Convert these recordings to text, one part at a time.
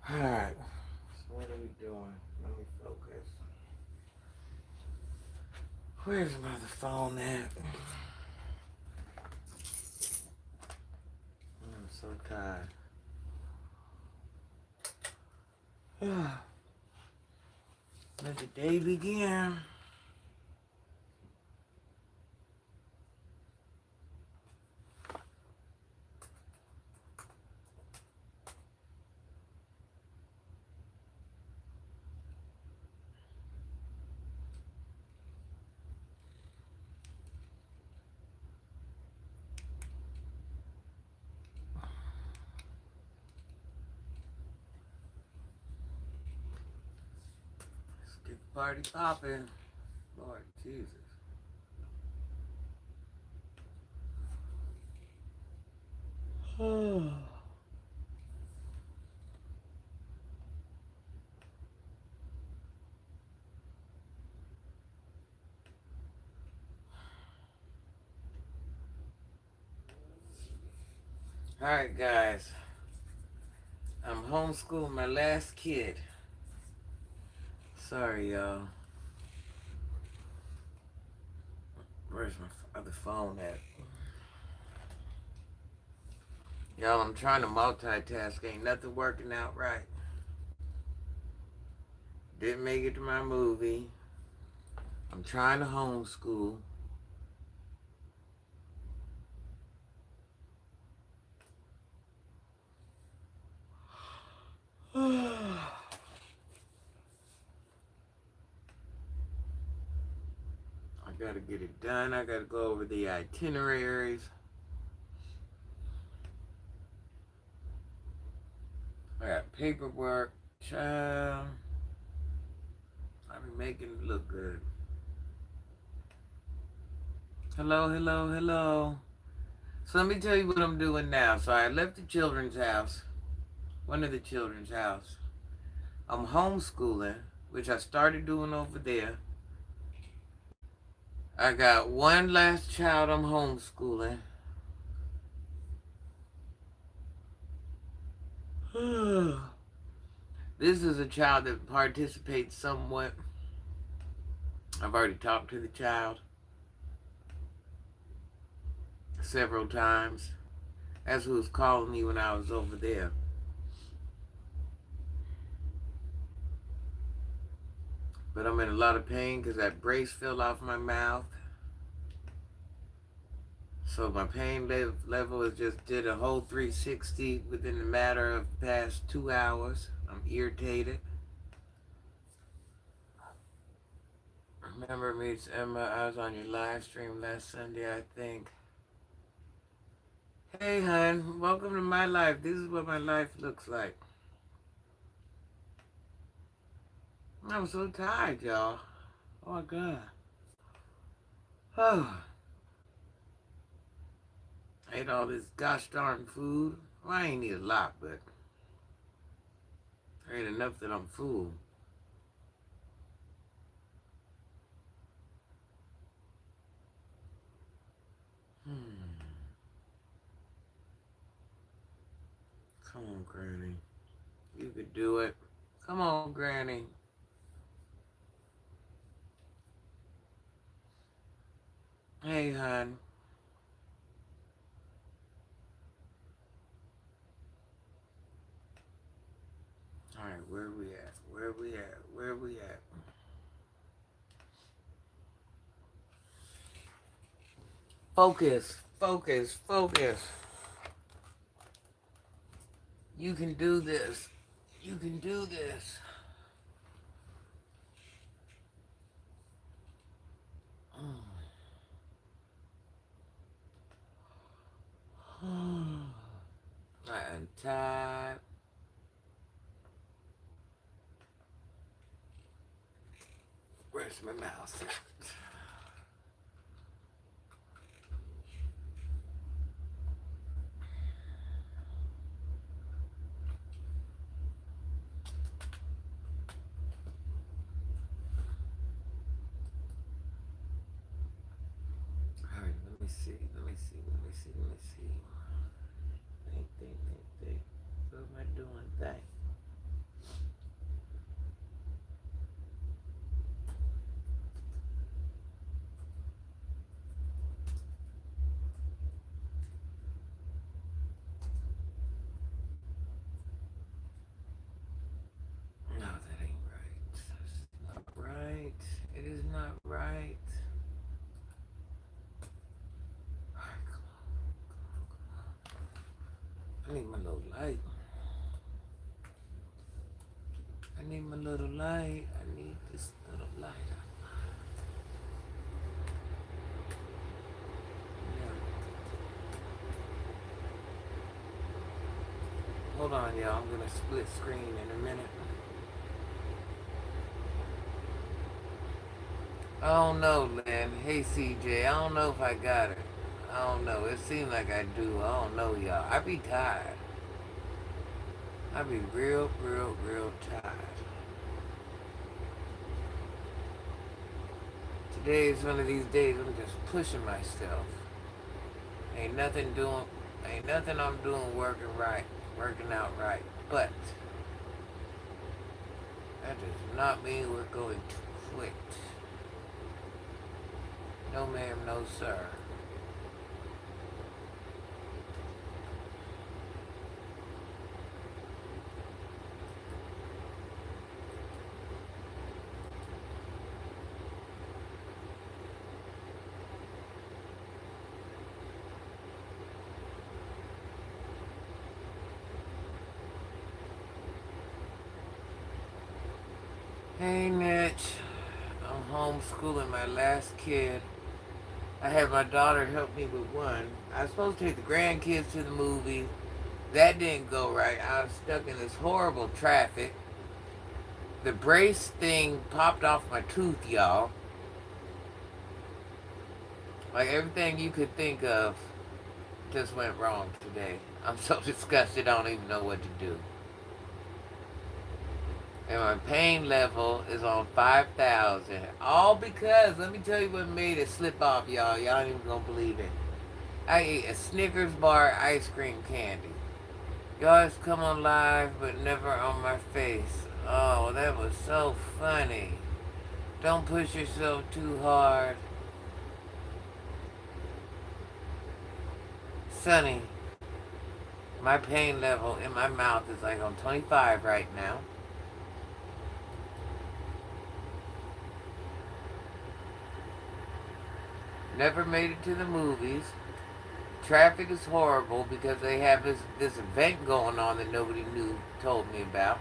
Alright. So what are we doing? Let me focus. Where's my other phone at? I'm so tired. Let the day begin. Let's get the party popping. Lord Jesus. Alright, guys. I'm homeschooling my last kid. Sorry, y'all. Where's my other phone at? Y'all, I'm trying to multitask. Ain't nothing working out right. Didn't make it to my movie. I'm trying to homeschool. I gotta get it done. I gotta go over the itineraries. I got paperwork. Child. I be making it look good. Hello, hello, hello. So let me tell you what I'm doing now. So I left the children's house. One of the children's house. I'm homeschooling, which I started doing over there. I got one last child I'm homeschooling. This is a child that participates somewhat. I've already talked to the child several times. That's who was calling me when I was over there. But I'm in a lot of pain because that brace fell off my mouth. So my pain level is just did a whole 360 within the matter of the past 2 hours. I'm irritated. Remember me, Emma, I was on your live stream last Sunday, I think. Hey, hon, welcome to my life. This is what my life looks like. I'm so tired, y'all. Oh, my God. Oh. I ate all this gosh darn food. Well, I ain't eat a lot, but I ate enough that I'm full. Come on, Granny. You could do it. Come on, Granny. Hey, hon. All right, where we at? Where we at? Where we at? Focus, focus, focus. You can do this. You can do this. I am tired. Where's my mouse? All right, let me see. Let me see. Think. What am I doing? Think. need my little light. I need my little light. I need this little light. Yeah. Hold on, y'all. I'm gonna split screen in a minute. I don't know, Lynn. Hey, CJ. I don't know if I got it. I don't know. It seems like I do. I don't know, y'all. I be tired. I be real tired. Today is one of these days I'm just pushing myself. Ain't nothing I'm doing working out right. But that does not mean we're going to quit. No ma'am, no sir. Hey, Mitch. I'm homeschooling my last kid. I had my daughter help me with one. I was supposed to take the grandkids to the movie. That didn't go right. I was stuck in this horrible traffic. The brace thing popped off my tooth, y'all. Like everything you could think of just went wrong today. I'm so disgusted I don't even know what to do. And my pain level is on 5,000. All because, let me tell you what made it slip off, y'all. Y'all ain't even gonna believe it. I ate a Snickers bar ice cream candy. Y'all just come on live, but never on my face. Oh, that was so funny. Don't push yourself too hard. Sonny, my pain level in my mouth is like on 25 right now. Never made it to the movies. Traffic is horrible because they have this event going on that nobody told me about.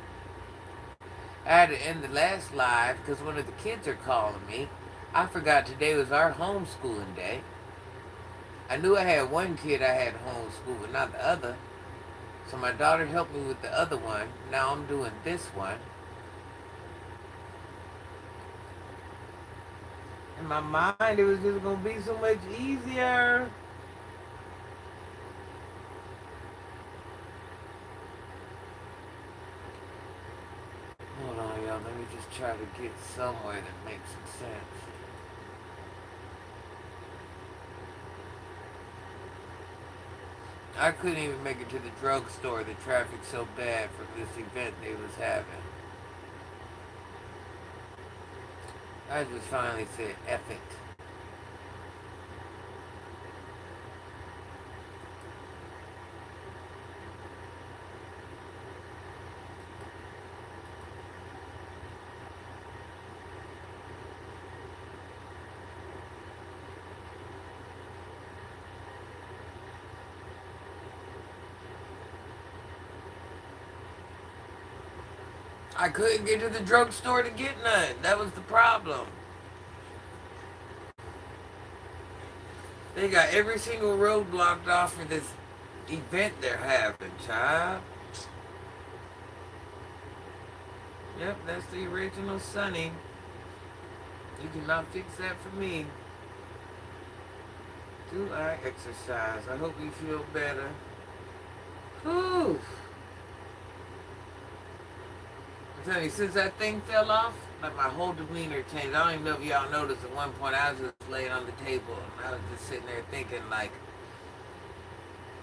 I had to end the last live because one of the kids are calling me. I forgot today was our homeschooling day. I knew I had one kid I had homeschooled, but not the other. So my daughter helped me with the other one. Now I'm doing this one. In my mind, it was just going to be so much easier. Hold on, y'all. Let me just try to get somewhere that makes some sense. I couldn't even make it to the drugstore. The traffic's so bad from this event they was having. I just finally said, F it. I couldn't get to the drugstore to get none. That was the problem. They got every single road blocked off for this event they're having, child. Yep, that's the original Sonny. You cannot fix that for me. Do I exercise? I hope you feel better. Whew. I'm telling you, since that thing fell off, like my whole demeanor changed. I don't even know if y'all noticed at one point I was just laying on the table and I was just sitting there thinking like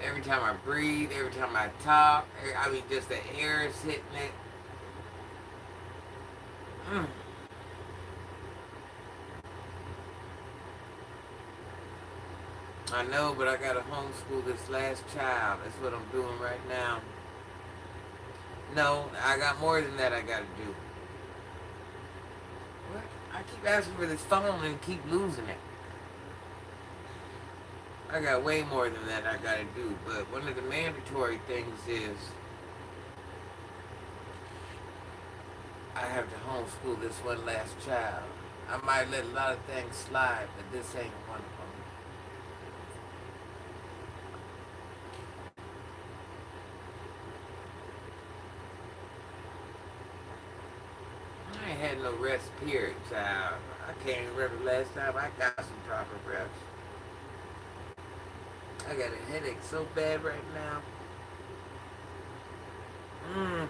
every time I breathe, every time I talk, I mean just the air is hitting it. I know, but I gotta homeschool this last child. That's what I'm doing right now. No, I got more than that I gotta do. What? I keep asking for this phone and keep losing it. I got way more than that I gotta do, but one of the mandatory things is I have to homeschool this one last child. I might let a lot of things slide, but this ain't one of them. I ain't had no rest period, child. I can't remember the last time I got some proper rest. I got a headache so bad right now. Mmm.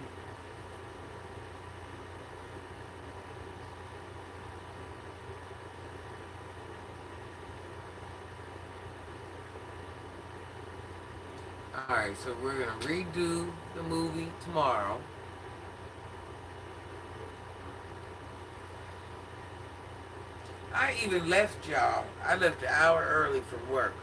Alright, so we're gonna redo the movie tomorrow. I even left y'all. I left an hour early from work.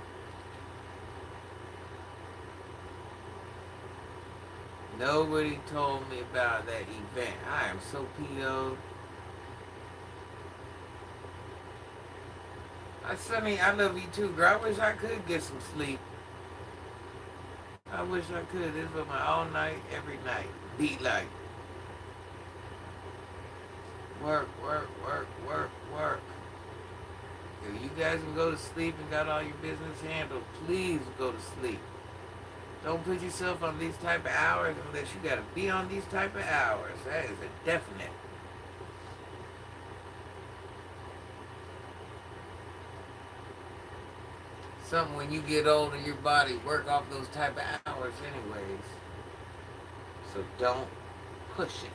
Nobody told me about that event. I am so PO'd. Sonny, I love you too, girl. I wish I could get some sleep. I wish I could. This was my all night, every night. Beat like work, work, work, work, work. If you guys can go to sleep and got all your business handled, please go to sleep. Don't put yourself on these type of hours unless you gotta be on these type of hours. That is a definite. Something when you get older, your body work off those type of hours anyways. So don't push it.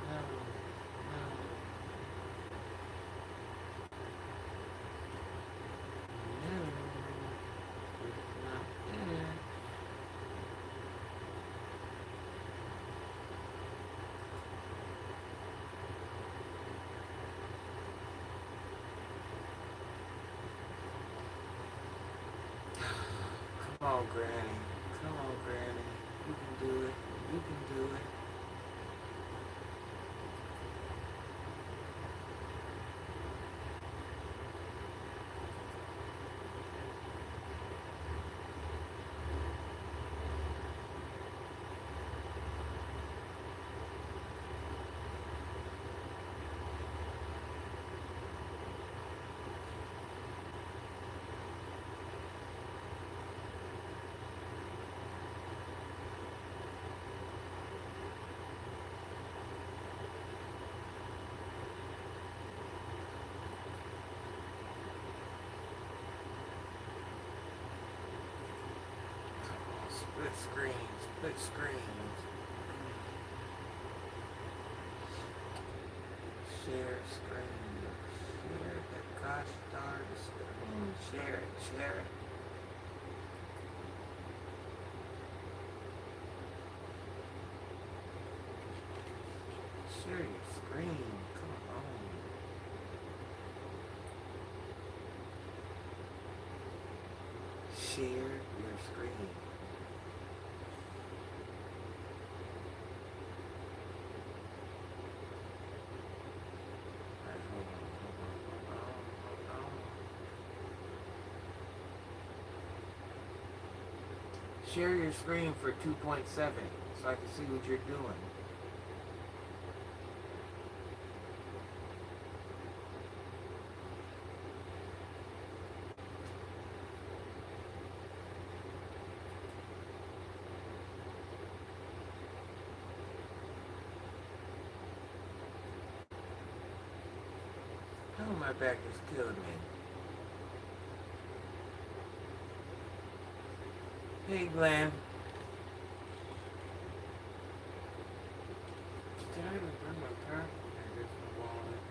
No, no, no. It's not there. Come on, Granny. Come on, Granny. You can do it. You can do it. Split screens. Split screens. Share screen. Share the gosh darn screen. Share it. Share it. Share your screen. Come on. Share your screen. Alright, hold on, hold on, hold on, hold on. Share your screen for 2.7 so I can see what you're doing. Oh, my back is killing me. Hey, Glenn. Did I even bring my car? There goes my wallet.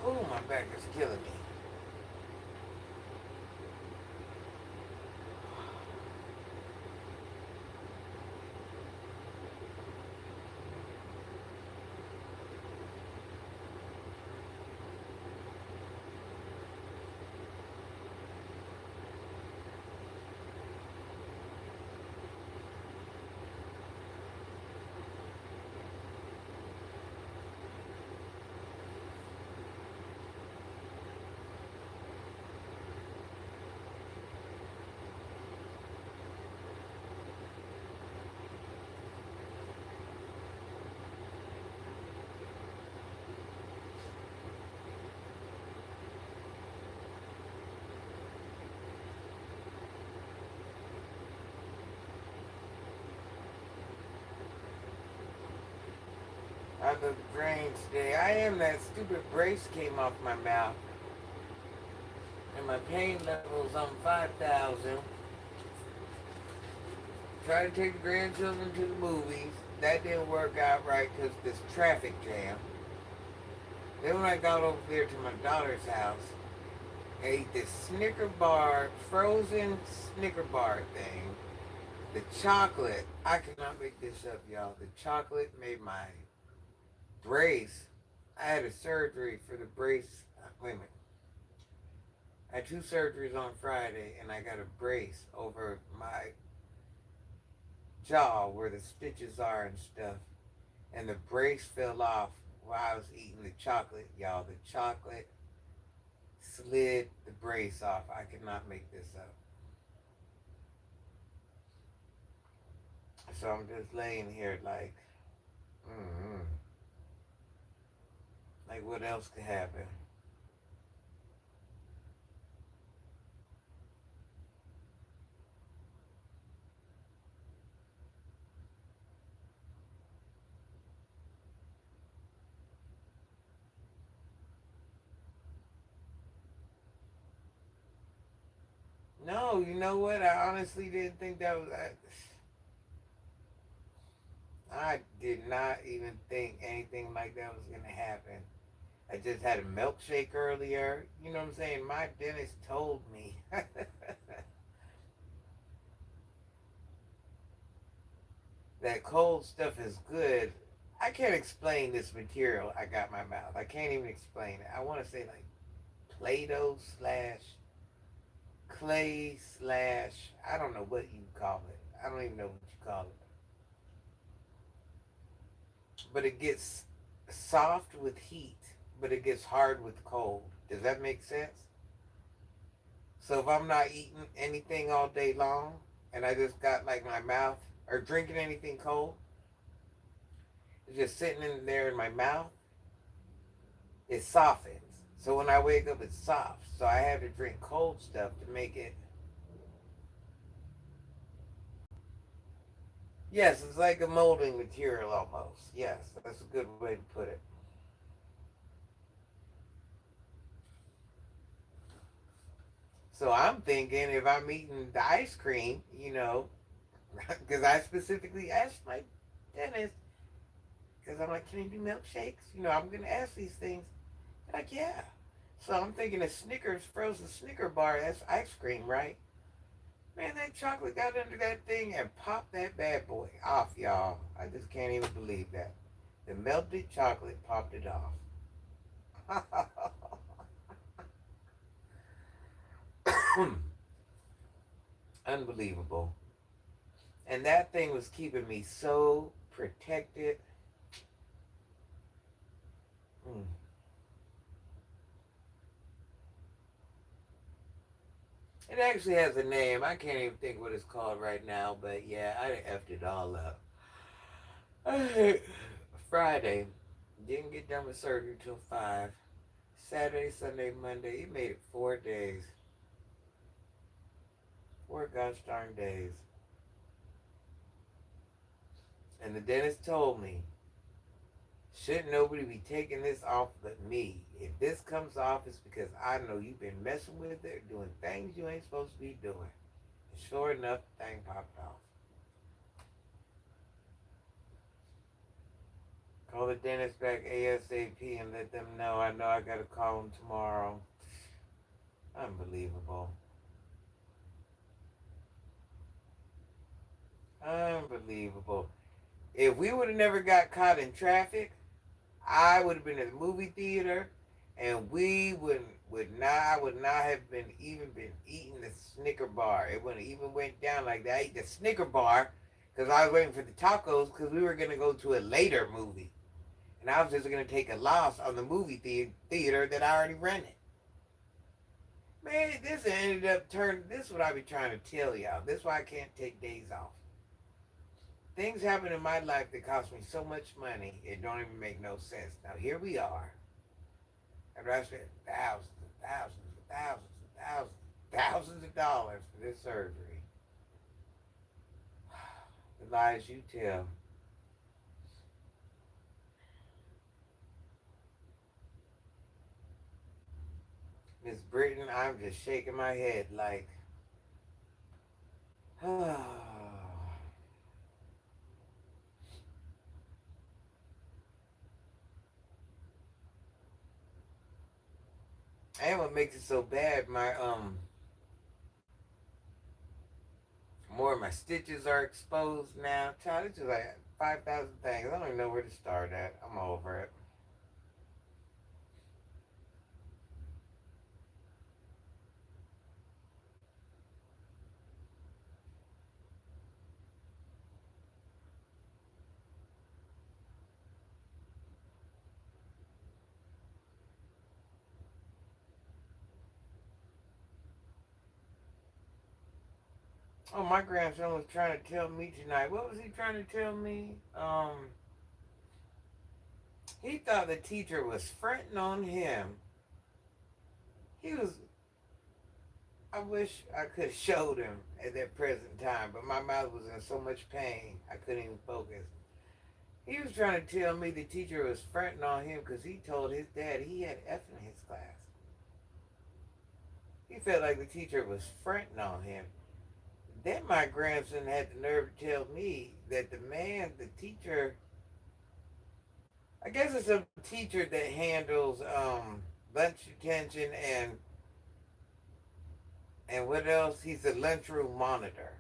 Oh, my back is killing me. I look drained today. I am. That stupid brace came off my mouth. And my pain level's on 5,000. Tried to take the grandchildren to the movies. That didn't work out right because this traffic jam. Then when I got over there to my daughter's house, I ate this Snicker bar, frozen Snicker bar thing. The chocolate, I cannot make this up, y'all. The chocolate made my brace. I had a surgery for the brace. Wait a minute. I had 2 surgeries on Friday, and I got a brace over my jaw where the stitches are and stuff. And the brace fell off while I was eating the chocolate, y'all. The chocolate slid the brace off. I cannot make this up. So I'm just laying here like, mm-hmm. Like what else could happen? No, you know what? I honestly didn't think that was. I did not even think anything like that was gonna happen. I just had a milkshake earlier. You know what I'm saying? My dentist told me that cold stuff is good. I can't explain this material I got in my mouth. I can't even explain it. I want to say like Play-Doh slash clay slash, I don't know what you call it. I don't even know what you call it. But it gets soft with heat, but it gets hard with cold. Does that make sense? So if I'm not eating anything all day long and I just got like my mouth or drinking anything cold, it's just sitting in there in my mouth, it softens. So when I wake up, it's soft. So I have to drink cold stuff to make it. Yes, it's like a molding material almost. Yes, that's a good way to put it. So I'm thinking if I'm eating the ice cream, because I specifically asked my dentist, because I'm like, can you do milkshakes? I'm going to ask these things. They're like, yeah. So I'm thinking a Snickers, frozen Snicker bar, that's ice cream, right? Man, that chocolate got under that thing and popped that bad boy off, y'all. I just can't even believe that. The melted chocolate popped it off. Unbelievable. And that thing was keeping me so protected. Mm. It actually has a name. I can't even think what it's called right now, but yeah, I effed it all up. Friday, didn't get done with surgery till 5. Saturday, Sunday, Monday, he made it 4 days. 4 gosh darn days. And the dentist told me, shouldn't nobody be taking this off but me. If this comes off, it's because I know you've been messing with it, doing things you ain't supposed to be doing. And sure enough, the thing popped off. Call the dentist back ASAP and let them know I gotta call them tomorrow. Unbelievable. Unbelievable. If we would have never got caught in traffic, I would have been in the movie theater, and we would not have been eating the Snicker bar. It wouldn't even went down like that. I ate the Snicker bar because I was waiting for the tacos because we were gonna go to a later movie, and I was just gonna take a loss on the movie theater that I already rented. Man, this ended up turning. This is what I be trying to tell y'all. This is why I can't take days off. Things happen in my life that cost me so much money, it don't even make no sense. Now here we are. After I spent thousands and thousands and thousands and thousands and thousands of dollars for this surgery. The lies you tell. Miss Britton, I'm just shaking my head like, and what makes it so bad, more of my stitches are exposed now. Child, it's just like 5,000 things. I don't even know where to start at. I'm over it. Oh, my grandson was trying to tell me tonight. What was he trying to tell me? He thought the teacher was fronting on him. He was. I wish I could have showed him at that present time, but my mouth was in so much pain I couldn't even focus. He was trying to tell me the teacher was fronting on him because he told his dad he had F in his class. He felt like the teacher was fronting on him. Then my grandson had the nerve to tell me that the teacher, I guess it's a teacher that handles lunch detention and what else? He's a lunchroom monitor.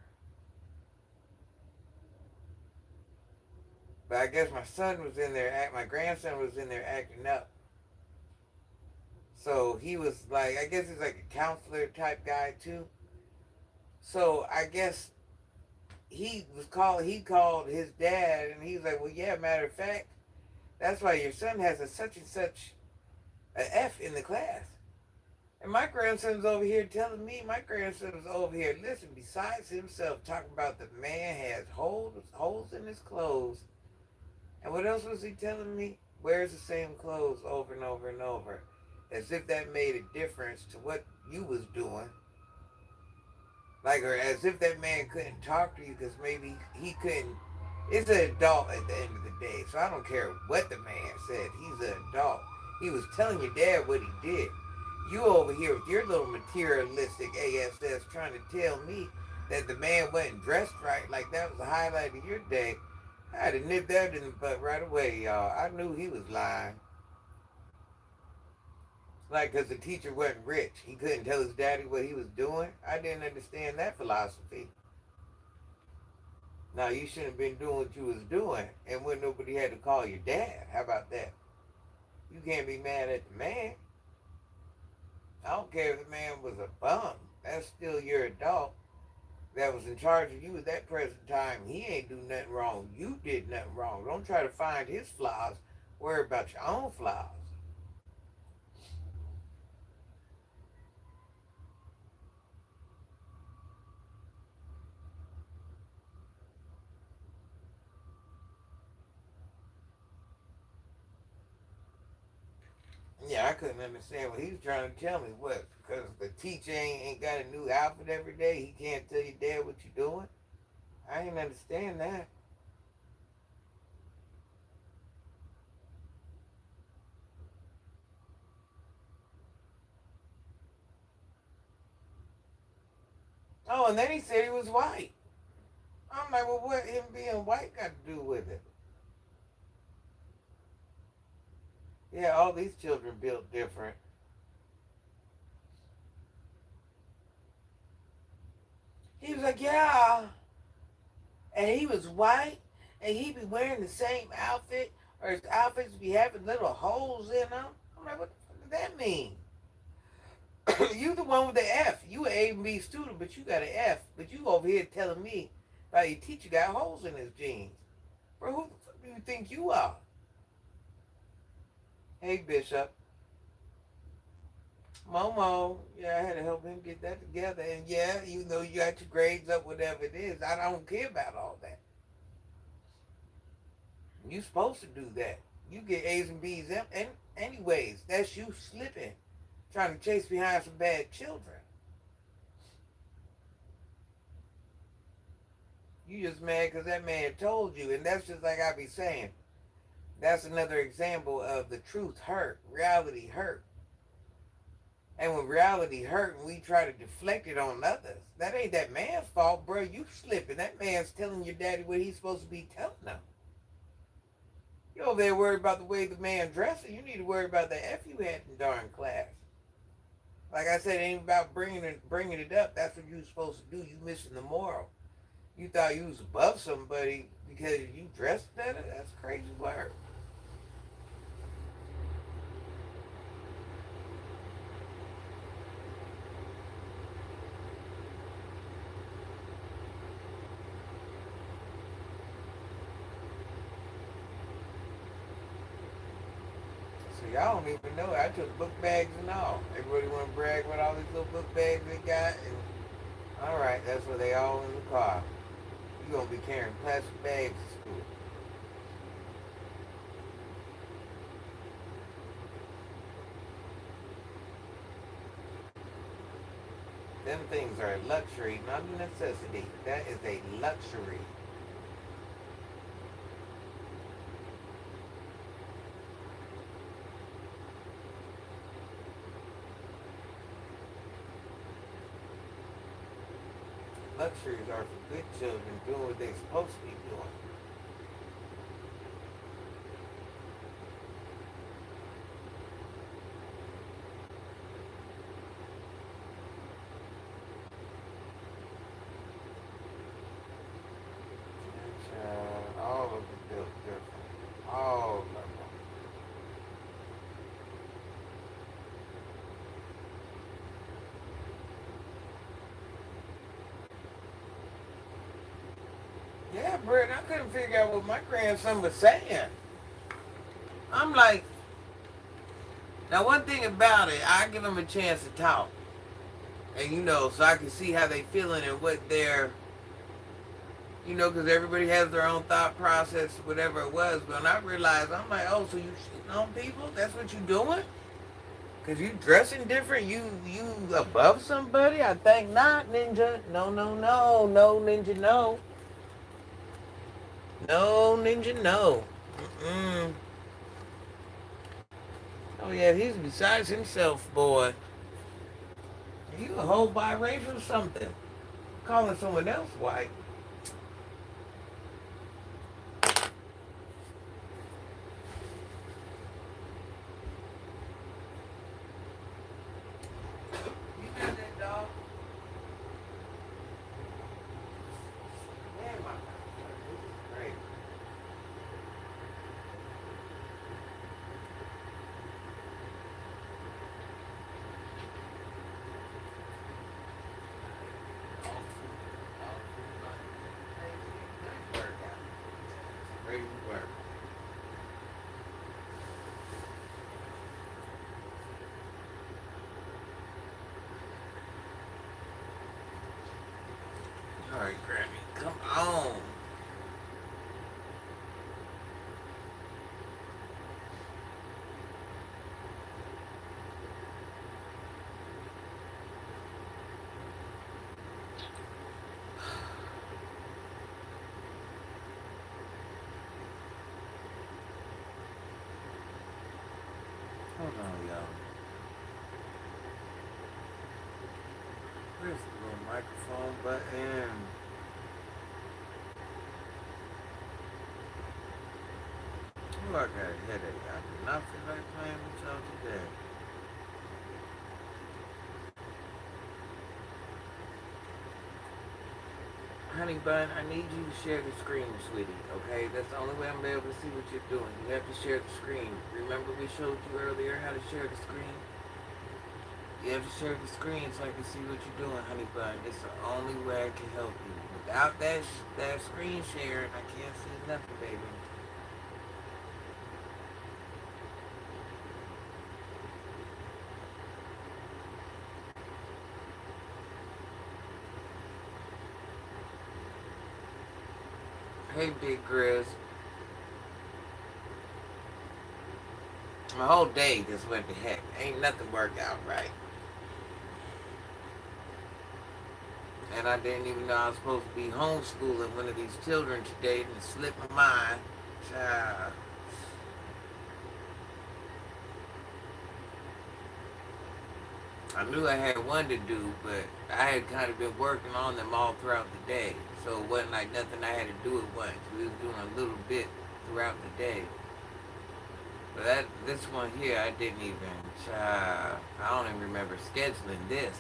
But I guess my son was in there, my grandson was in there acting up. So he was like, I guess he's like a counselor type guy too. So I guess he called his dad and he was like, well, yeah, matter of fact, that's why your son has a such and such a F in the class. And my grandson's over here telling me, my grandson's over here, listen, besides himself, talking about the man has holes in his clothes. And what else was he telling me? Wears the same clothes over and over and over. As if that made a difference to what you was doing. Like, or as if that man couldn't talk to you because maybe he couldn't. It's an adult at the end of the day, so I don't care what the man said. He's an adult. He was telling your dad what he did. You over here with your little materialistic ASS trying to tell me that the man wasn't dressed right, like that was the highlight of your day. I had to nip that in the butt right away, y'all. I knew he was lying. Like, because the teacher wasn't rich. He couldn't tell his daddy what he was doing. I didn't understand that philosophy. Now, you shouldn't have been doing what you was doing, and when nobody had to call your dad. How about that? You can't be mad at the man. I don't care if the man was a bum. That's still your adult that was in charge of you at that present time. He ain't do nothing wrong. You did nothing wrong. Don't try to find his flaws. Worry about your own flaws. Yeah, I couldn't understand what he was trying to tell me. What? Because the teacher ain't got a new outfit every day. He can't tell your dad what you're doing. I didn't understand that. Oh, and then he said he was white. I'm like, well, what him being white got to do with it? Yeah, all these children built different. He was like, yeah, and he was white, and he be wearing the same outfit, or his outfits be having little holes in them. I'm like, what the fuck does that mean? You the one with the F. You an A and B student, but you got an F. But you over here telling me about your teacher got holes in his jeans. Bro, who the fuck do you think you are? Hey, Bishop. Momo. Yeah, I had to help him get that together. And yeah, you know you got your grades up, whatever it is. I don't care about all that. You supposed to do that. You get A's and B's and anyways. That's you slipping. Trying to chase behind some bad children. You just mad because that man told you. And that's just like I be saying. That's another example of the truth hurt. Reality hurt. And when reality hurt and we try to deflect it on others, that ain't that man's fault, bro. You slipping. That man's telling your daddy what he's supposed to be telling them. You over there worried about the way the man dressing. You need to worry about the F you had in darn class. Like I said, it ain't about bringing it up. That's what you supposed to do. You missing the moral. You thought you was above somebody because you dressed better? That's crazy work. So y'all don't even know. I took book bags and all. Everybody want to brag about all these little book bags they got. And all right, that's where they all in the car. You gonna be carrying plastic bags to school. Them things are a luxury, not a necessity. That is a luxury. Luxuries are for good children doing what they're supposed to be doing. And, all of them built different. All of them. Yeah, Brett, I couldn't figure out what my grandson was saying. I'm like, now one thing about it, I give them a chance to talk. And so I can see how they feeling and what they're, because everybody has their own thought process, whatever it was. But when I realized, I'm like, oh, so you shitting on people? That's what you doing? Because you dressing different? You above somebody? I think not, Ninja. No, no, no. No, Ninja, no. No, Ninja, no. Mm-mm. Oh, yeah, he's besides himself, boy. You a whole biracial something. Calling someone else white. You got that dog? Man, my God, this is crazy. Nice workout. Crazy work. All right, Grammy, come on. Hold on, y'all. Where's the little microphone button? Oh, I got a headache. I do not feel like playing with y'all today. Honey bun, I need you to share the screen, sweetie, okay? That's the only way I'm able to see what you're doing. You have to share the screen. Remember we showed you earlier how to share the screen? You have to share the screen so I can see what you're doing, honey bun. It's the only way I can help you. Without that screen sharing, I can't see nothing, baby. Hey, Big Grizz. My whole day just went to heck. Ain't nothing worked out right. And I didn't even know I was supposed to be homeschooling one of these children today, and it slipped my mind. Child. I knew I had one to do, but I had kind of been working on them all throughout the day. So it wasn't like nothing I had to do at once. We was doing a little bit throughout the day. But this one here, I didn't even, I don't even remember scheduling this.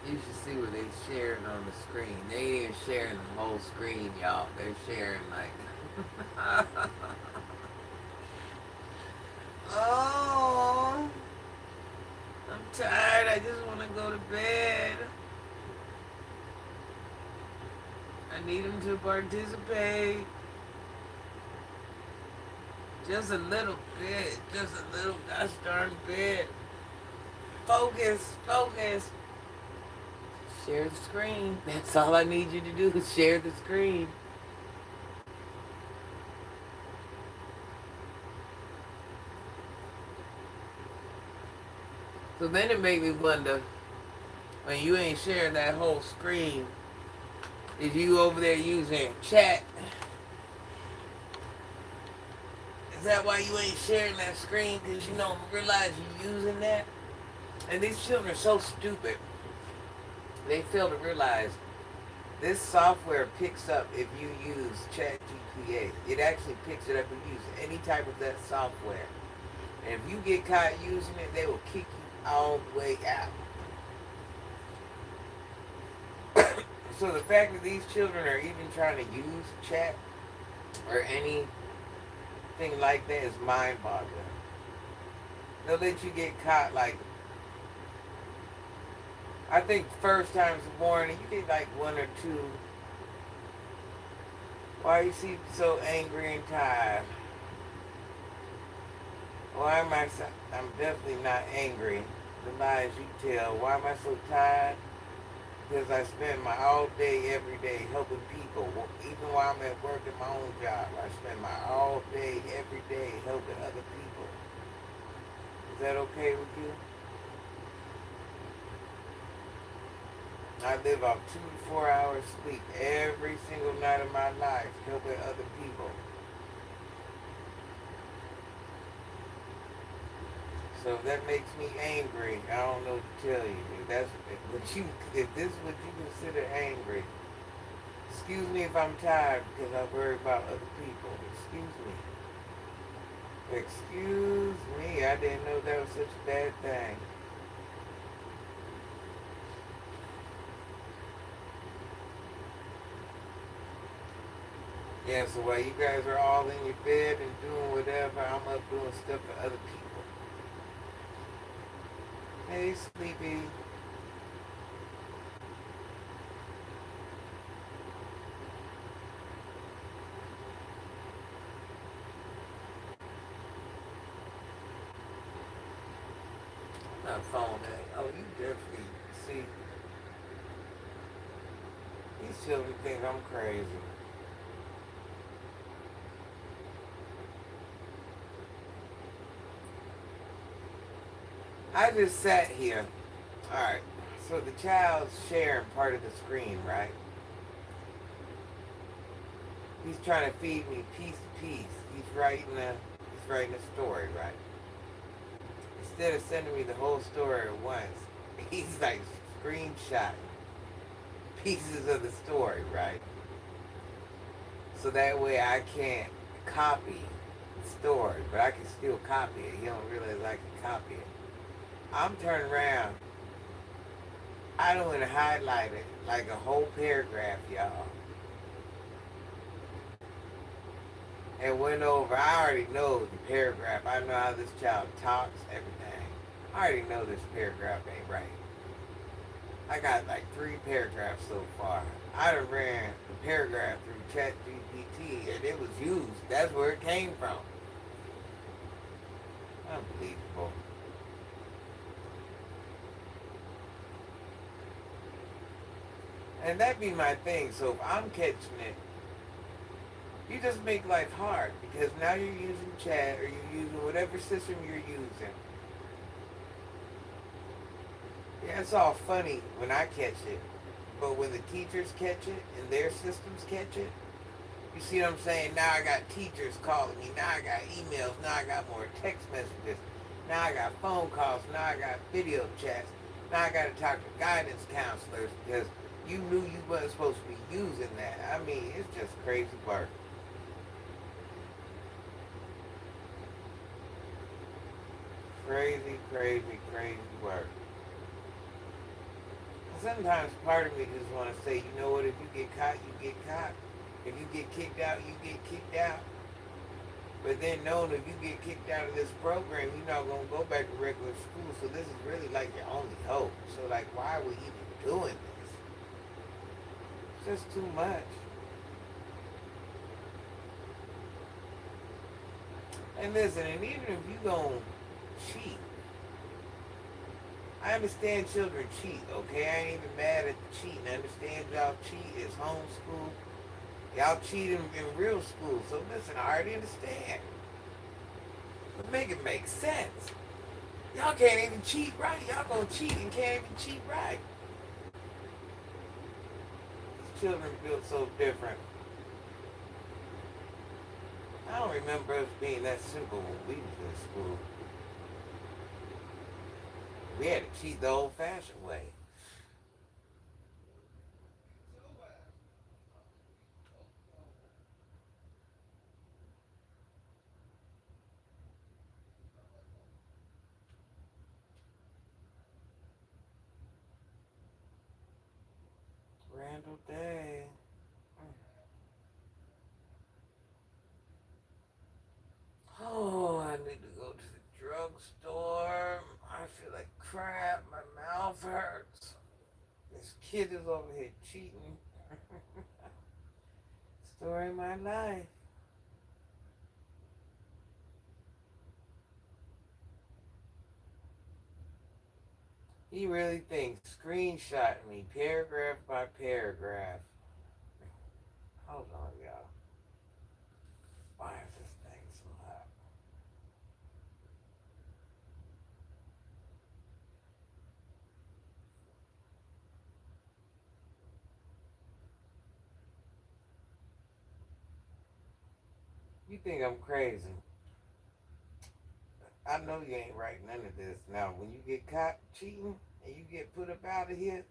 You should see what they sharing on the screen. They ain't sharing the whole screen, y'all. They're sharing like, oh, I'm tired. I just want to go to bed. I need them to participate. Just a little bit. Just a little gosh darn bit. Focus. Focus. Share the screen. That's all I need you to do is share the screen. So then it made me wonder, when you ain't sharing that whole screen, is you over there using chat? Is that why you ain't sharing that screen? Because you don't realize you're using that? And these children are so stupid. They fail to realize this software picks up if you use ChatGPT. It actually picks it up if you use any type of that software. And if you get caught using it, they will kick you all the way out. So the fact that these children are even trying to use chat or anything like that is mind-boggling. They'll let you get caught like, I think first time's a warning, you get like one or two. Why you seem so angry and tired? Why am I so, I'm definitely not angry. The lies you tell. Why am I so tired? Because I spend my all day, every day helping people. Even while I'm at work at my own job, I spend my all day, every day helping other people. Is that okay with you? I live off 2 to 4 hours sleep every single night of my life helping other people. So if that makes me angry, I don't know what to tell you. If this is what you consider angry, excuse me if I'm tired because I worry about other people. Excuse me. Excuse me. I didn't know that was such a bad thing. Yeah, so while you guys are all in your bed and doing whatever, I'm up doing stuff for other people. Hey, Sleepy. Not phone that. Oh, you definitely see. These children think I'm crazy. I just sat here. Alright. So the child's sharing part of the screen, right? He's trying to feed me piece to piece. He's writing a story, right? Instead of sending me the whole story at once, he's like screenshotting pieces of the story, right? So that way I can't copy the story, but I can still copy it. He don't realize I can copy it. I'm turning around. I don't want to highlight it like a whole paragraph, y'all. And went over. I already know the paragraph. I know how this child talks, everything. I already know this paragraph ain't right. I got like 3 paragraphs so far. I done ran the paragraph through ChatGPT and it was used. That's where it came from. Unbelievable. And that be my thing. So if I'm catching it, you just make life hard because now you're using chat or you're using whatever system you're using. Yeah, it's all funny when I catch it, but when the teachers catch it and their systems catch it, you see what I'm saying? Now I got teachers calling me. Now I got emails. Now I got more text messages. Now I got phone calls. Now I got video chats. Now I got to talk to guidance counselors because you knew you wasn't supposed to be using that. I mean, it's just crazy work. Crazy, crazy, crazy work. Sometimes part of me just want to say, you know what? If you get caught, you get caught. If you get kicked out, you get kicked out. But then knowing if you get kicked out of this program, you're not gonna go back to regular school. So this is really like your only hope. So like, why are we even doing this? It's just too much. And listen, and even if you gonna cheat, I understand children cheat. Okay, I ain't even mad at the cheating. I understand y'all cheat. It's homeschool. Y'all cheat in real school. So listen, I already understand. But make it make sense. Y'all can't even cheat right. Y'all gonna cheat and can't even cheat right. These children built so different. I don't remember us being that simple when we was in school. We had to cheat the old-fashioned way. Randall Day. Oh, I need to go to the drugstore. I feel like crap. My mouth hurts. This kid is over here cheating. Story of my life. He really thinks screenshot me paragraph by paragraph. Hold on, y'all. Why is this thing so hot? You think I'm crazy. I know you ain't writing none of this. Now, when you get caught cheating and you get put up out of here,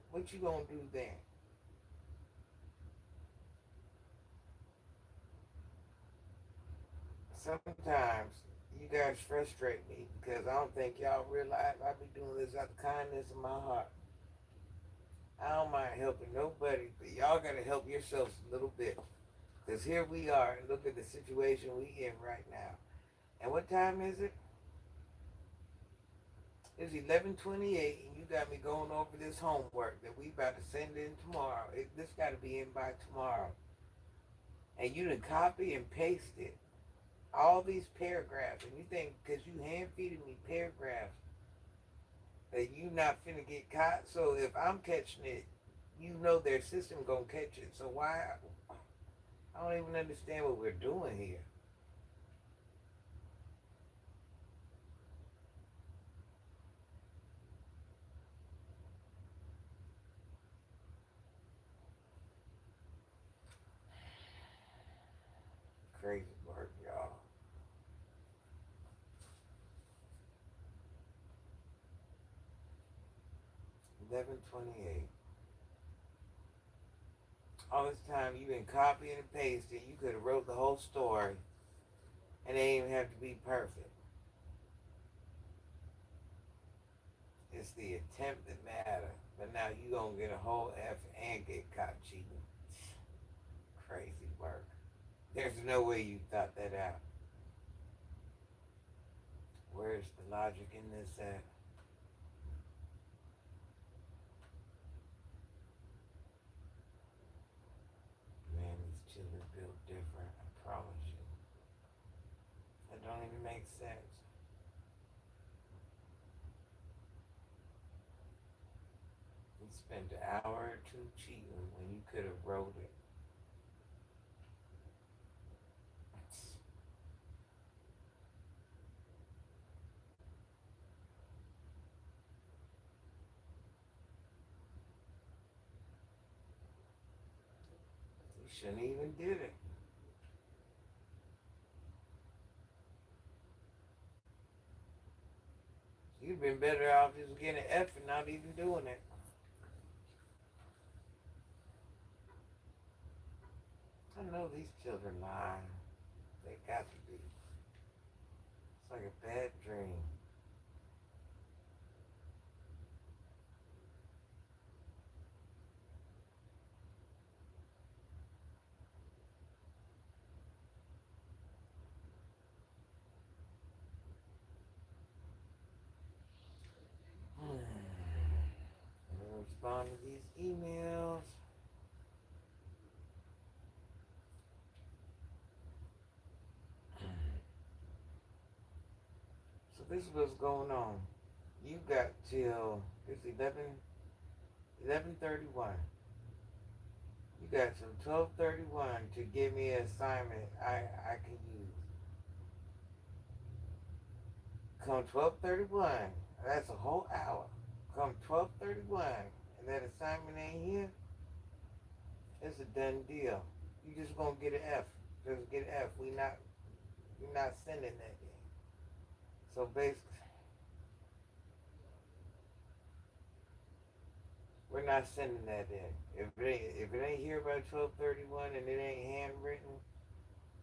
what you gonna do then? Sometimes you guys frustrate me because I don't think y'all realize I be doing this out of the kindness of my heart. I don't mind helping nobody, but y'all gotta help yourselves a little bit. Because here we are, and look at the situation we in right now. And what time is it? It's 11:28, and you got me going over this homework that we about to send in tomorrow. This got to be in by tomorrow. And you done copy and paste it. All these paragraphs, and you think because you hand feeding me paragraphs that you not finna get caught. So if I'm catching it, you know their system gonna catch it. So why? I don't even understand what we're doing here. Crazy work, y'all. 11:28. All this time you been copying and pasting. You could have wrote the whole story, and it ain't even have to be perfect. It's the attempt that matter. But now you gonna get a whole F and get caught cheating. Crazy work. There's no way you thought that out. Where's the logic in this at? Man, these children built different. I promise you. That don't even make sense. Spent an hour or two cheating when you could have wrote it. You shouldn't even did it. You've been better off just getting an F and not even doing it. I know these children lie. They got to be. It's like a bad dream. I'm gonna respond to these emails. So this is what's going on. You got till it's 11:31. You got some 12:31 to give me an assignment I can use. Come 12:31, that's a whole hour. Come 12:31, and that assignment ain't here. It's a done deal. You just gonna get an F. Just get an F. We're not sending that in. So basically, we're not sending that in. If it ain't here by 12:31 and it ain't handwritten,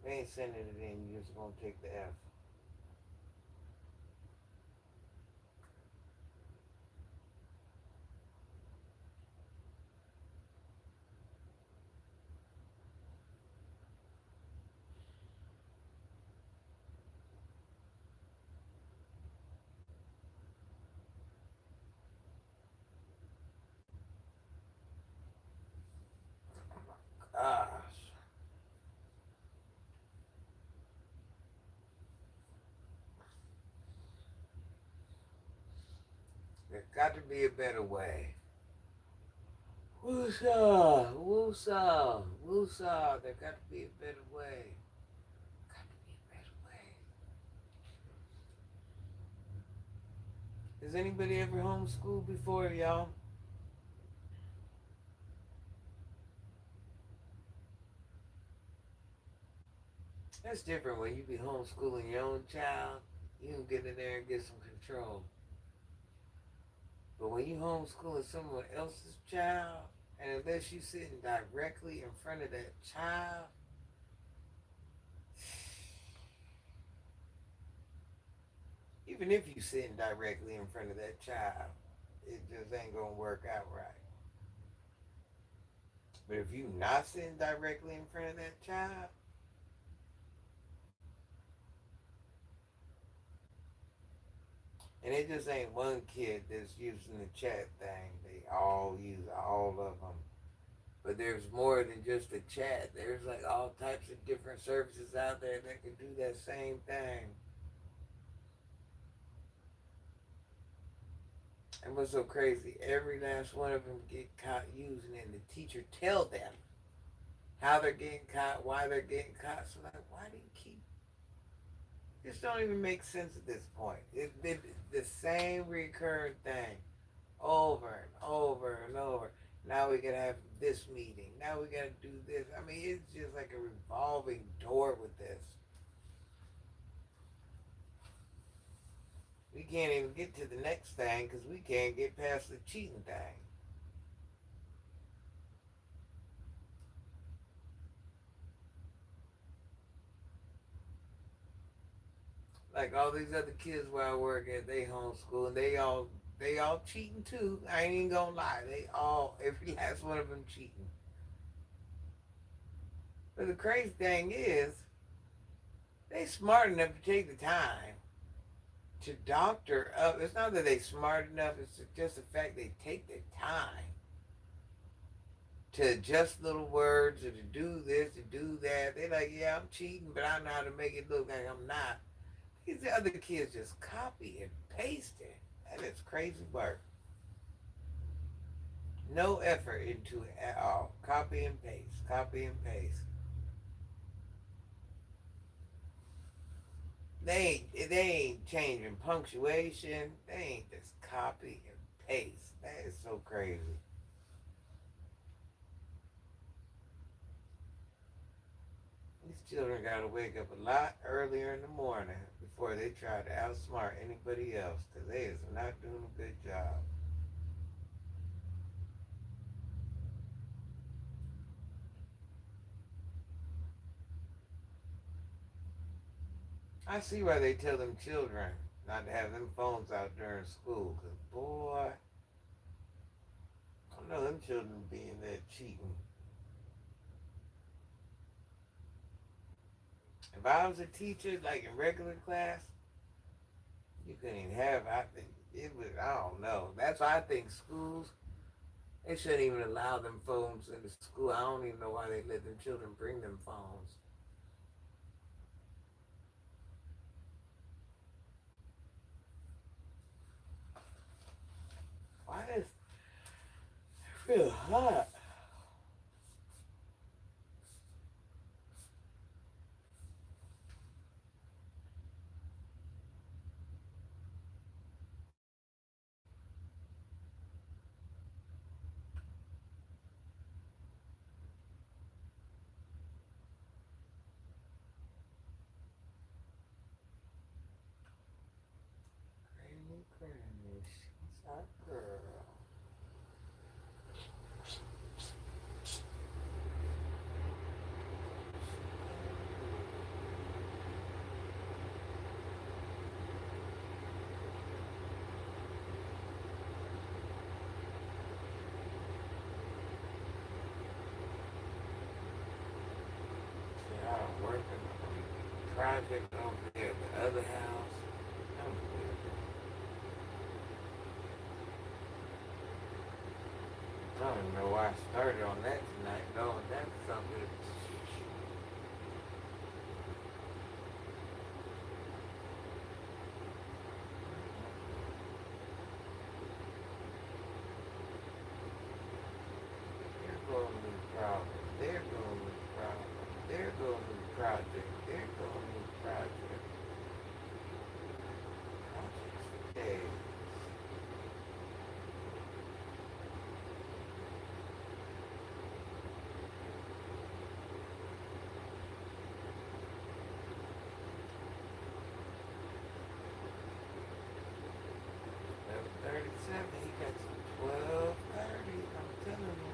we ain't sending it in. You're just gonna take the F. Gosh. There got to be a better way. Woosah, woosah, woosah. There got to be a better way. Got to be a better way. Has anybody ever homeschooled before, y'all? That's different when you be homeschooling your own child. You can get in there and get some control. But when you homeschooling someone else's child, and unless you sitting directly in front of that child, even if you sitting directly in front of that child, it just ain't gonna work out right. But if you not sitting directly in front of that child, and it just ain't one kid that's using the chat thing. They all use all of them. But there's more than just the chat. There's like all types of different services out there that can do that same thing. And what's so crazy, every last one of them get caught using it, and the teacher tell them how they're getting caught, why they're getting caught. So like, why do you keep? This don't even make sense at this point. It's been the same recurring thing over and over and over. Now we gotta have this meeting. Now we gotta do this. I mean, it's just like a revolving door with this. We can't even get to the next thing because we can't get past the cheating thing. Like all these other kids where I work at, they homeschool and they all cheating too. I ain't even gonna lie. They all every last one of them cheating. But the crazy thing is, they smart enough to take the time to doctor up. It's not that they smart enough, it's just the fact they take the time to adjust little words or to do this, to do that. They're like, yeah, I'm cheating, but I know how to make it look like I'm not. These other kids just copy and paste it. That is crazy work. No effort into it at all. Copy and paste. Copy and paste. They ain't changing punctuation. They ain't just copy and paste. That is so crazy. These children gotta wake up a lot earlier in the morning before they try to outsmart anybody else because they is not doing a good job. I see why they tell them children not to have them phones out during school because, boy, I know them children being there cheating. If I was a teacher, like in regular class, you couldn't even have. I think it was. I don't know. That's why I think schools they shouldn't even allow them phones in the school. I don't even know why they let them children bring them phones. Why does it feel hot? Granny, granny, she's a girl. Yeah, I'm working on a project over there at the other house. I'm I don't even know why I started on that tonight. No, that's something. There goes a new problem. There goes a new problem. There goes a new project. There goes a new project. Projects for days. 11:37. He got some 12:30. I'm telling you.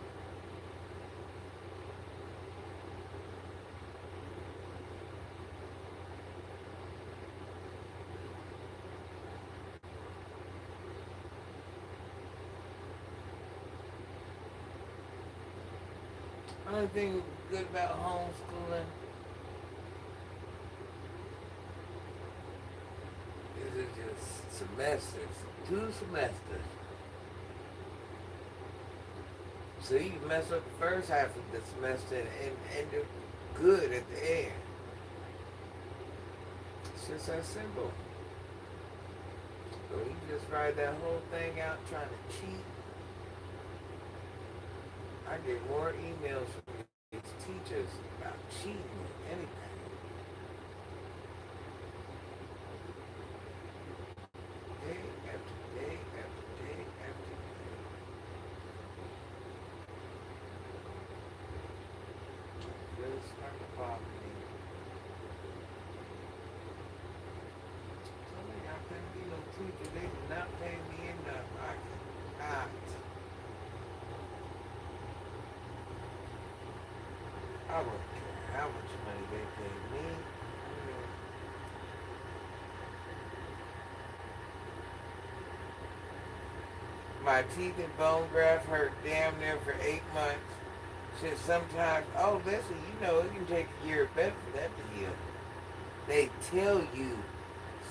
Only thing good about homeschooling is it just semesters, 2 semesters. So you mess up the first half of the semester and do good at the end. It's just that simple. So you just write that whole thing out trying to cheat. I get more emails from these teachers about cheating than anything. Day after day after day after day. Really start to bother me. Tell me I couldn't be no teacher. They did not pay me enough. I cannot. I don't care how much money they pay me. My teeth and bone graft hurt damn near for 8 months. Shit, sometimes, oh, listen, you know, it can take a year or better for that to heal. They tell you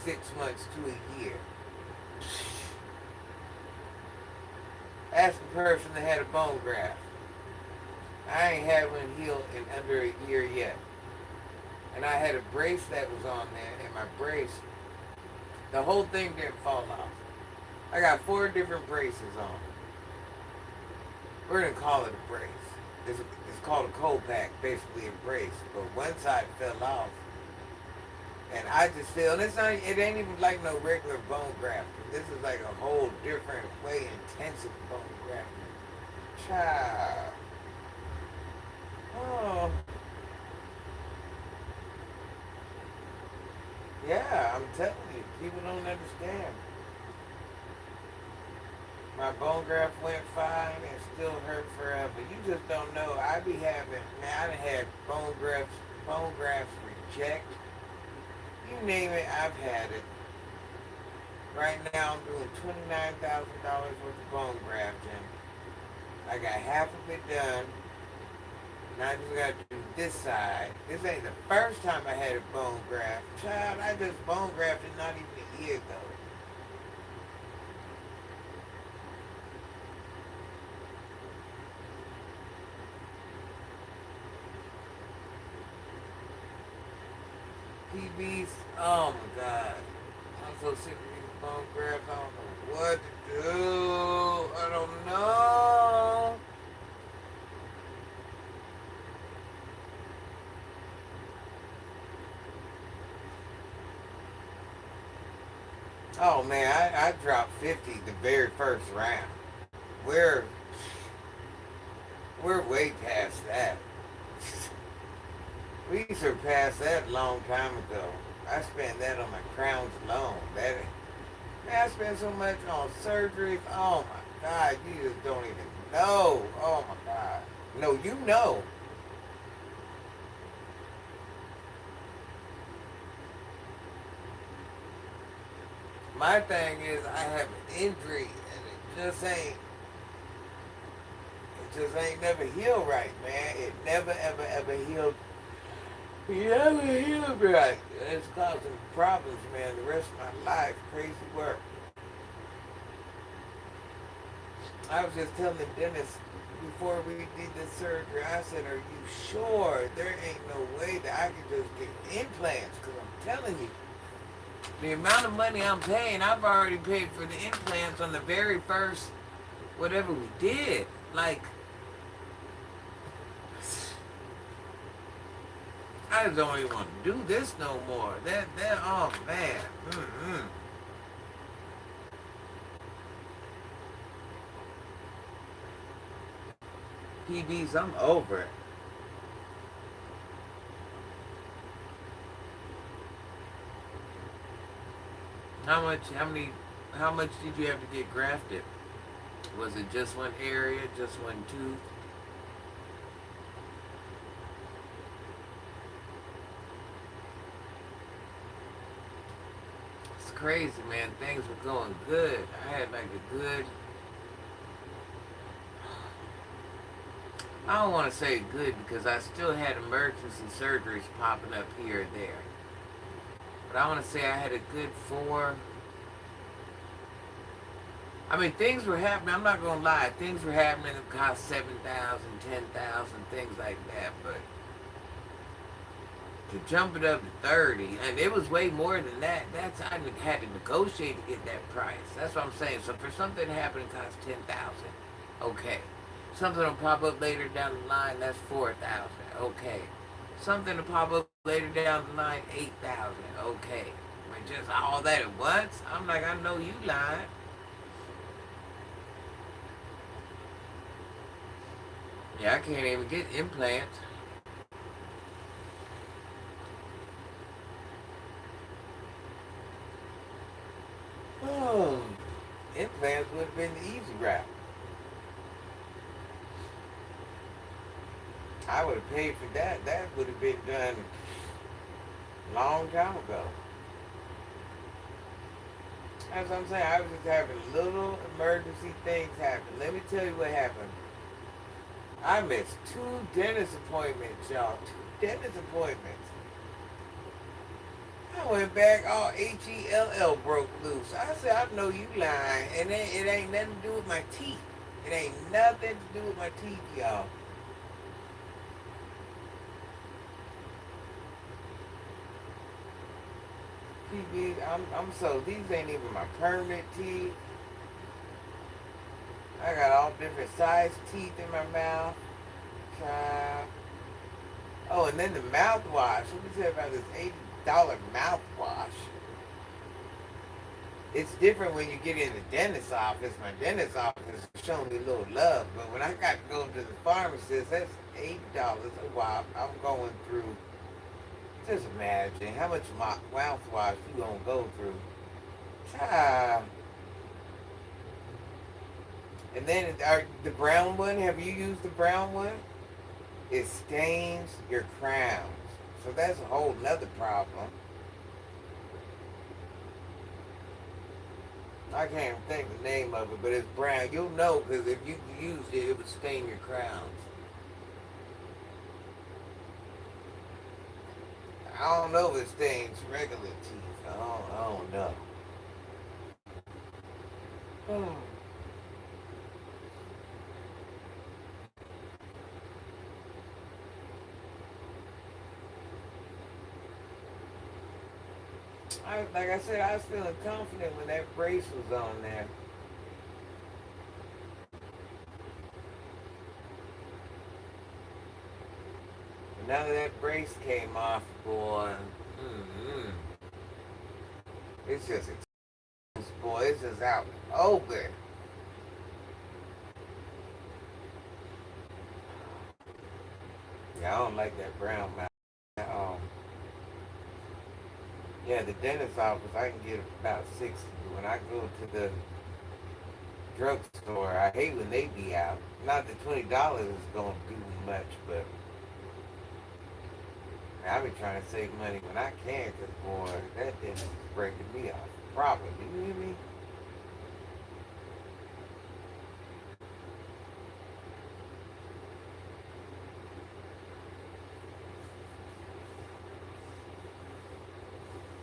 6 months to a year. Ask a person that had a bone graft. I ain't had one heal in under a year yet. And I had a brace that was on there, and my brace, the whole thing didn't fall off. I got 4 different braces on. we're gonna call it a brace. It's called a cold pack, basically a brace. But one side fell off, and I just feel, and it ain't even like no regular bone grafting. This is like a whole different way, intensive bone grafting. Child. Oh, yeah, I'm telling you, people don't understand. My bone graft went fine and still hurt forever. You just don't know. I be having, man, I done had bone grafts reject. You name it, I've had it. Right now I'm doing $29,000 worth of bone grafting. I got half of it done. Now I just gotta do this side. This ain't the first time I had a bone graft. Child, I just bone grafted not even a year ago. PBs, oh my God. I'm so sick of these bone grafts. I don't know what to do. I don't know. Oh man, I dropped 50 the very first round. We're we're way past that. We surpassed that a long time ago. I spent that on my crowns alone. Man, I spent so much on surgeries. Oh my God, you just don't even know. Oh my God. No, you know. My thing is I have an injury and it just ain't never healed right, man. It never ever ever healed. It never healed right. It's causing problems, man, the rest of my life. Crazy work. I was just telling the dentist before we did the surgery, I said, are you sure there ain't no way that I could just get implants? Because I'm telling you, the amount of money I'm paying, I've already paid for the implants on the very first whatever we did. Like, I just don't even want to do this no more. Oh man. Mm-hmm. PBs, I'm over it. How much did you have to get grafted? Was it just one area, just one tooth? It's crazy, man. Things were going good. I had like a good, I don't want to say good because I still had emergency surgeries popping up here and there. But I want to say I had a good four. I mean, things were happening. I'm not gonna lie. Things were happening that cost 7,000, 10,000, things like that. But to jump it up to 30, and it was way more than that. That's I had to negotiate to get that price. That's what I'm saying. So for something to happen, it costs 10,000. Okay. Something will pop up later down the line. That's 4,000. Okay. Something to pop up later down the line. 8,000. Okay. But just all that at once, I'm like, I know you lying. Yeah, I can't even get implants. Oh, implants would have been the easy route. I would have paid for that. That would have been done a long time ago. That's what I'm saying. I was just having little emergency things happen. Let me tell you what happened. I missed two dentist appointments, y'all. Two dentist appointments. I went back, all HELL broke loose. I said, I know you lying. And it ain't nothing to do with my teeth. It ain't nothing to do with my teeth, y'all. PB, I'm so, these ain't even my permanent teeth. I got all different size teeth in my mouth. Child. Oh, and then the mouthwash. Let me tell you about this $80 mouthwash. It's different when you get in the dentist's office. My dentist's office is showing me a little love, but when I got to go to the pharmacist, that's $80 a while. I'm going through. Just imagine how much mouthwash you gonna go through. Child. And then the brown one. Have you used the brown one? It stains your crowns. So that's a whole nother problem. I can't even think the name of it, but it's brown. You'll know because if you used it, it would stain your crowns. I don't know if it stains regular teeth. I don't know. Hmm. Like I said, I was feeling confident when that brace was on there. But now that that brace came off, boy, mm-hmm, it's just exposed, boy. It's just out open. Yeah, I don't like that brown mouth. Yeah, the dentist's office, I can get about 60. But when I go to the drugstore, I hate when they be out. Not that $20 is going to do much, but I be trying to save money when I can, because, boy, that dentist is breaking me off properly. You hear me?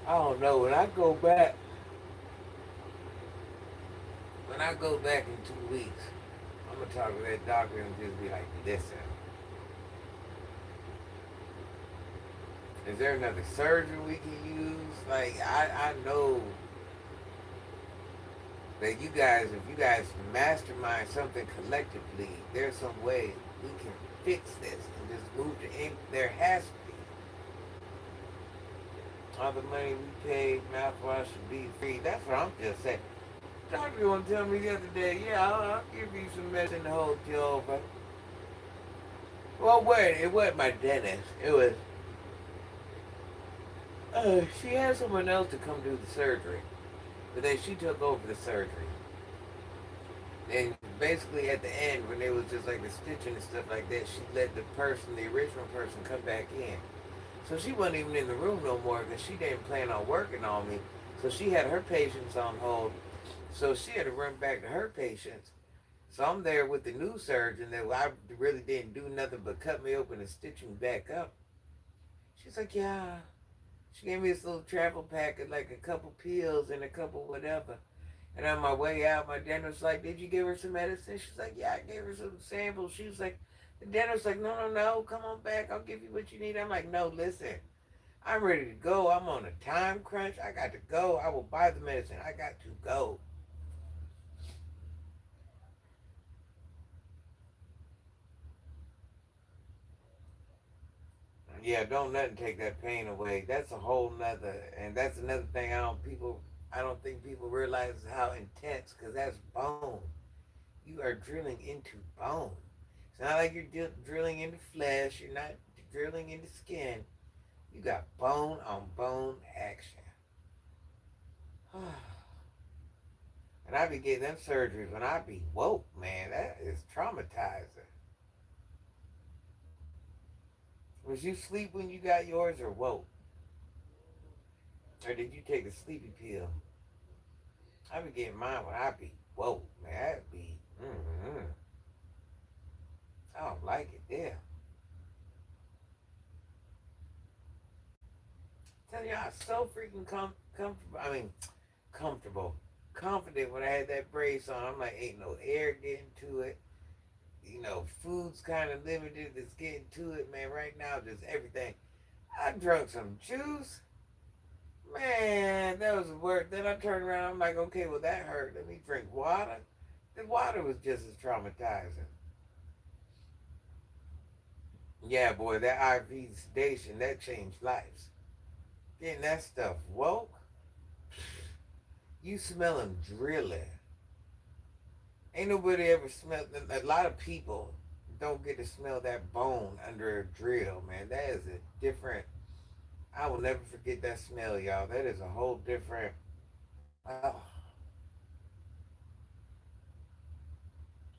I don't know. When I go back in 2 weeks, I'm going to talk to that doctor and just be like, listen, is there another surgeon we can use? Like, I know that if you guys mastermind something collectively, there's some way we can fix this and just move to ink. There has to be. All the money we pay, mouthwash should be free. That's what I'm just saying. Doctor want to tell me the other day, yeah, I'll give you some medicine to hold you over. Well, wait, it wasn't my dentist. It was, she had someone else to come do the surgery. But then she took over the surgery. And basically at the end, when it was just like the stitching and stuff like that, she let the original person, come back in. So she wasn't even in the room no more because she didn't plan on working on me. So she had her patients on hold. So she had to run back to her patients. So I'm there with the new surgeon that I really didn't do nothing but cut me open and stitch me back up. She's like, yeah. She gave me this little travel packet, like a couple pills and a couple whatever. And on my way out, my dentist was like, did you give her some medicine? She's like, yeah, I gave her some samples. She was like, the dentist was like, no, no, no, come on back. I'll give you what you need. I'm like, no, listen, I'm ready to go. I'm on a time crunch. I got to go. I will buy the medicine. I got to go. Yeah, don't nothing take that pain away. That's a whole nother, and that's another thing I don't think people realize how intense, because that's bone. You are drilling into bone. It's not like you're drilling into flesh. You're not drilling into skin. You got bone on bone action. And I be getting them surgeries when I be woke, man. That is traumatizing. Was you sleep when you got yours or woke? Or did you take a sleepy pill? I be getting mine when I be woke, man. That be, I don't like it there. Tell you, I was so freaking comfortable. I mean, comfortable, confident when I had that brace on. I'm like, ain't no air getting to it. Food's kind of limited. It's getting to it, man. Right now, just everything. I drunk some juice. Man, that was work. Then I turned around. I'm like, okay, well, that hurt. Let me drink water. The water was just as traumatizing. Yeah, boy, that IV sedation, that changed lives. Getting that stuff woke, you smell them drilling. Ain't nobody ever smelled, a lot of people don't get to smell that bone under a drill, man. That is a different, I will never forget that smell, y'all. That is a whole different, oh,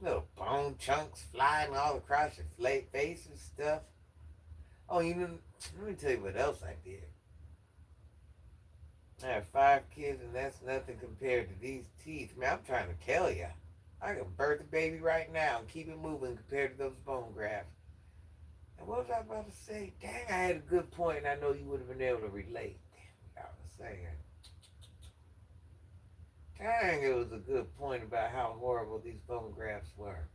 little bone chunks flying all across your face and stuff. Oh, you know, let me tell you what else I did. I have 5 kids, and that's nothing compared to these teeth. Man, I'm trying to tell ya. I can birth a baby right now and keep it moving compared to those bone grafts. And what was I about to say? Dang, I had a good point, and I know you would have been able to relate. Damn, what I was saying. Dang, it was a good point about how horrible these bone grafts were.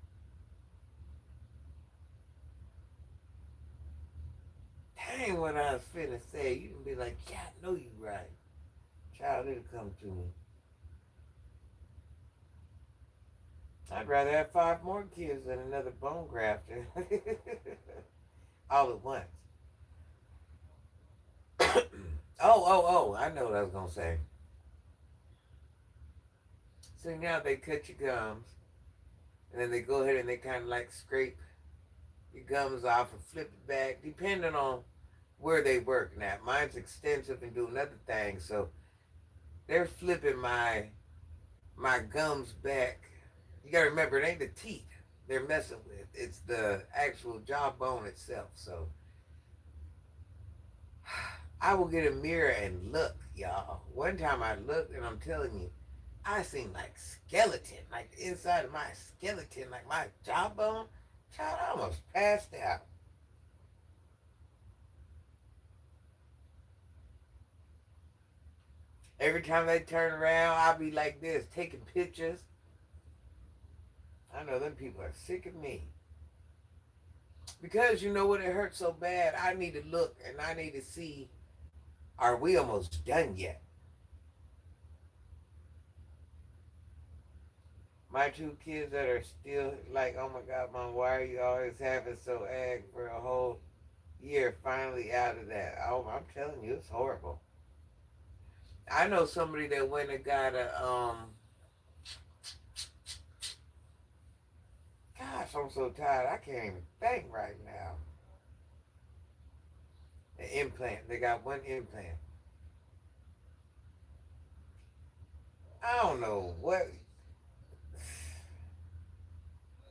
Dang, what I was finna say. You can be like, yeah, I know you right. Child, it'll come to me. I'd rather have 5 more kids than another bone grafter. All at once. I know what I was gonna say. So now they cut your gums, and then they go ahead and they kind of like scrape your gums off and flip it back, depending on where they work. Now, mine's extensive and doing other things, so they're flipping my gums back. You gotta remember, it ain't the teeth they're messing with; it's the actual jawbone itself. So I will get a mirror and look, y'all. One time I looked, and I'm telling you, I seen like skeleton, like the inside of my skeleton, like my jawbone. Child, I almost passed out. Every time they turn around, I'll be like this, taking pictures. I know them people are sick of me. Because you know what, it hurts so bad, I need to look and I need to see, are we almost done yet? My 2 kids that are still like, oh my God, Mom, why are you always having so ag for a whole year finally out of that? Oh, I'm telling you, it's horrible. I know somebody that went and got a gosh, I'm so tired. I can't even think right now. An implant. They got one implant. I don't know what.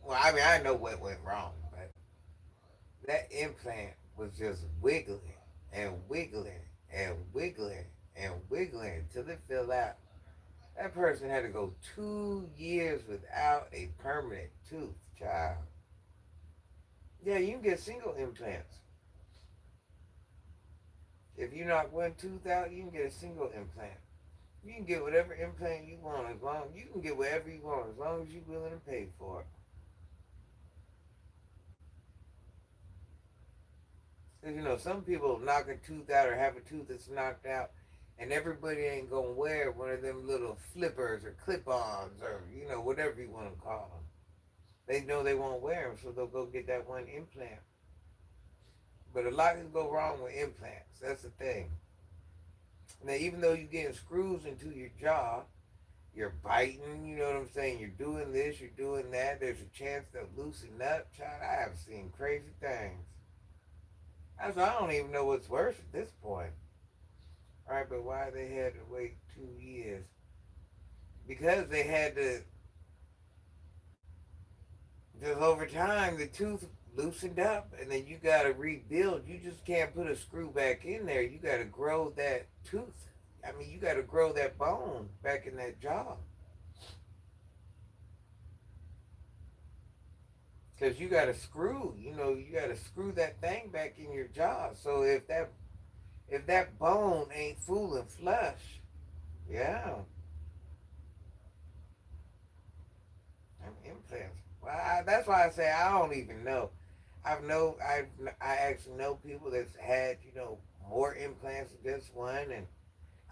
Well, I mean, I know what went wrong, but that implant was just wiggling and wiggling and wiggling and wiggling until it fell out. That person had to go 2 years without a permanent tooth, child. Yeah, you can get single implants. If you knock one tooth out, you can get a single implant. You can get whatever implant you want as long you can get whatever you want as long as you're willing to pay for it. Because you know, some people knock a tooth out or have a tooth that's knocked out, and everybody ain't gonna wear one of them little flippers or clip-ons or whatever you want to call them. They know they won't wear them, so they'll go get that one implant. But a lot can go wrong with implants. That's the thing. Now, even though you're getting screws into your jaw, you're biting, you know what I'm saying? You're doing this, you're doing that. There's a chance they'll loosen up. Child, I have seen crazy things. I don't even know what's worse at this point. All right, but why they had to wait 2 years? Because they had to, just over time, the tooth loosened up and then you got to rebuild. You just can't put a screw back in there. You got to grow that tooth. I mean, you got to grow that bone back in that jaw. Because you got to screw, you got to screw that thing back in your jaw. So if that bone ain't full and flush, yeah, them implants. Well, that's why I say I don't even know. I actually know people that's had more implants than just one, and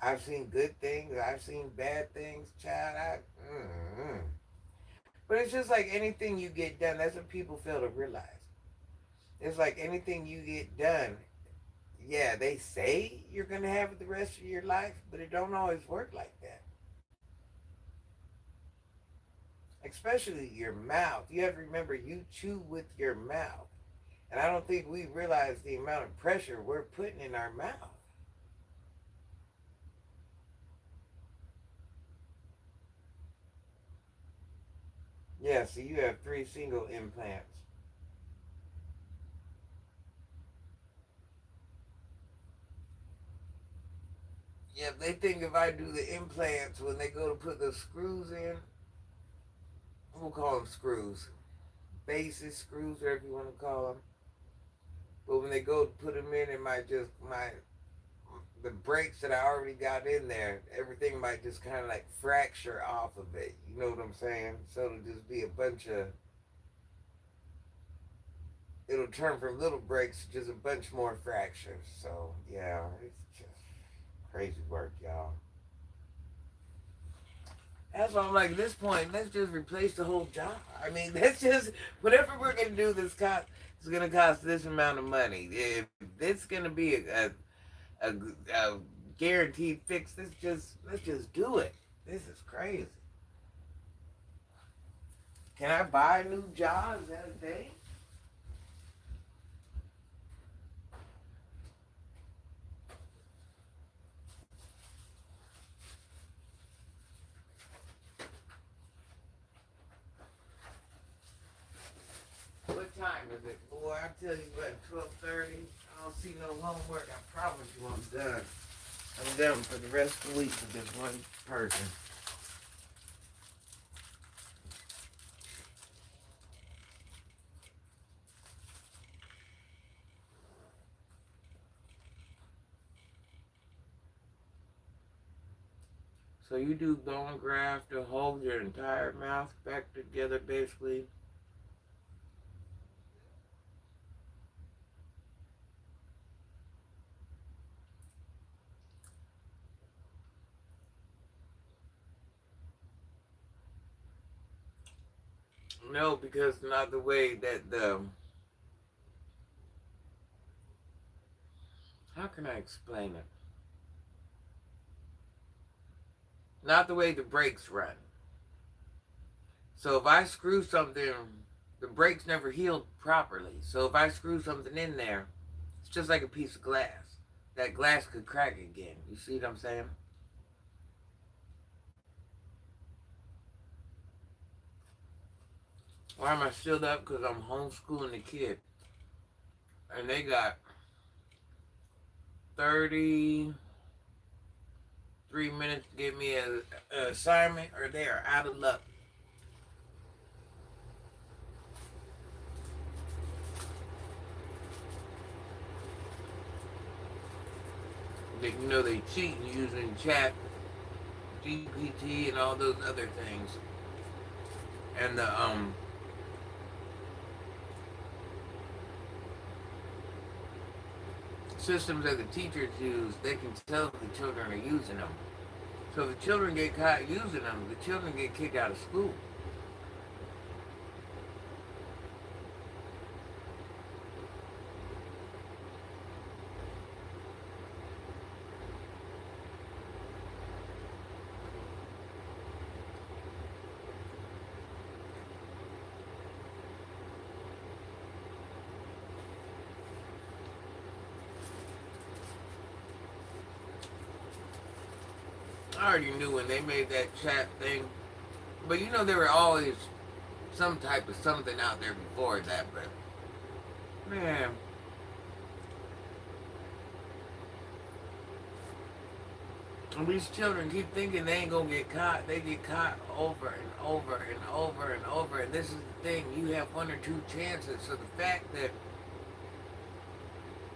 I've seen good things. I've seen bad things, child. But it's just like anything you get done. That's what people fail to realize. It's like anything you get done. Yeah, they say you're gonna have it the rest of your life, but it don't always work like that. Especially your mouth. You have to remember you chew with your mouth. And I don't think we realize the amount of pressure we're putting in our mouth. Yeah, so you have 3 single implants. Yeah, they think if I do the implants when they go to put the screws in, we'll call them screws, bases, screws, whatever you want to call them. But when they go to put them in, it might just the breaks that I already got in there, everything might just kind of like fracture off of it. You know what I'm saying? So it'll just be a bunch of, it'll turn from little breaks to just a bunch more fractures. So yeah, it's just crazy work, y'all. That's why I'm like, at this point, let's just replace the whole job. I mean, let's just, whatever we're going to do this cost, it's going to cost this amount of money. If it's going to be a guaranteed fix, let's just do it. This is crazy. Can I buy a new job? Is that a thing? What time is it? Boy, I tell you what, 12:30. I don't see no homework. I promise you I'm done. I'm done for the rest of the week with this one person. So you do bone graft to hold your entire mouth back together, basically. No, because not the way that the, how can I explain it? Not the way the brakes run. So if I screw something, the brakes never healed properly. So if I screw something in there, it's just like a piece of glass. That glass could crack again. You see what I'm saying? Why am I still up? Because I'm homeschooling the kid. And they got 33 minutes to give me an assignment or they are out of luck. They cheating using chat, GPT, and all those other things. And the systems that the teachers use, they can tell if the children are using them. So if the children get caught using them, the children get kicked out of school. I already knew when they made that chat thing, but there were always some type of something out there before that. But man, and these children keep thinking they ain't gonna get caught. They get caught over and over and over and over. And this is the thing: you have one or two chances. So the fact that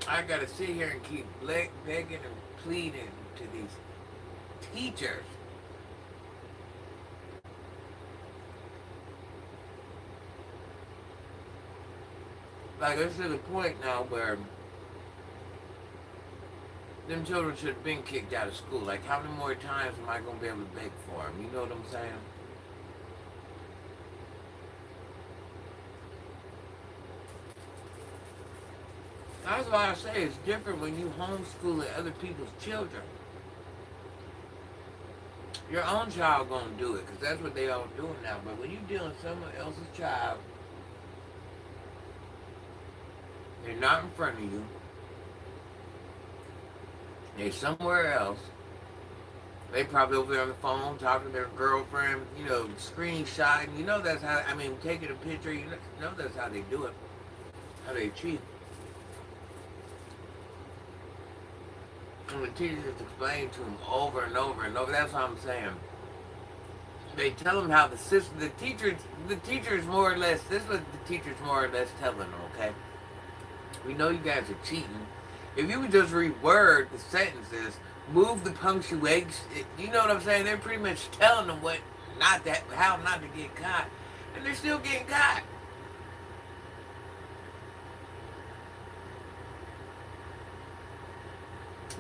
I gotta sit here and keep begging and pleading to these teachers. Like, it's to the point now where them children should have been kicked out of school. Like, how many more times am I going to be able to beg for them? You know what I'm saying? why I say it's different when you homeschooling other people's children. Your own child gonna do it, because that's what they all doing now. But when you dealing with someone else's child, they're not in front of you. They're somewhere else. They probably over there on the phone talking to their girlfriend, screenshotting. That's how, taking a picture. That's how they do it. How they cheat. And the teachers explain to them over and over and over. That's what I'm saying. They tell them how the system, the teachers more or less, this is what the teachers more or less telling them, okay? We know you guys are cheating. If you would just reword the sentences, move the punctuation, you know what I'm saying? They're pretty much telling them how not to get caught. And they're still getting caught.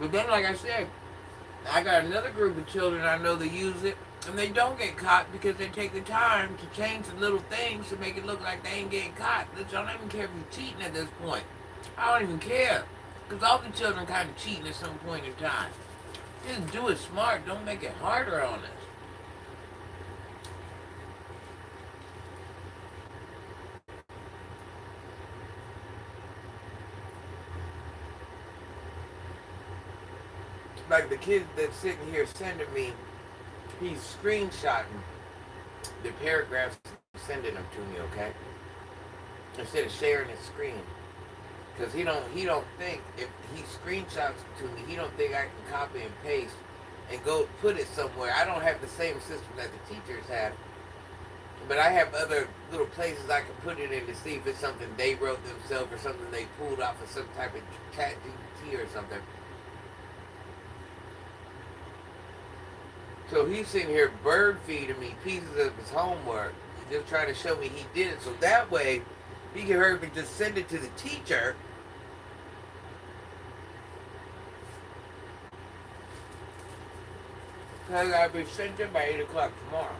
But then, like I said, I got another group of children I know that use it, and they don't get caught because they take the time to change the little things to make it look like they ain't getting caught. I don't even care if you're cheating at this point. I don't even care. Because all the children kind of cheating at some point in time. Just do it smart. Don't make it harder on us. Like the kid that's sitting here sending me, he's screenshotting the paragraphs, sending them to me, okay? Instead of sharing his screen. Because he don't think, if he screenshots it to me, he don't think I can copy and paste and go put it somewhere. I don't have the same system that the teachers have. But I have other little places I can put it in to see if it's something they wrote themselves or something they pulled off of some type of chat GPT or something. So he's sitting here bird feeding me pieces of his homework, just trying to show me he did it. So that way, he can hurry and just send it to the teacher. Because I'll be sent it by 8 o'clock tomorrow.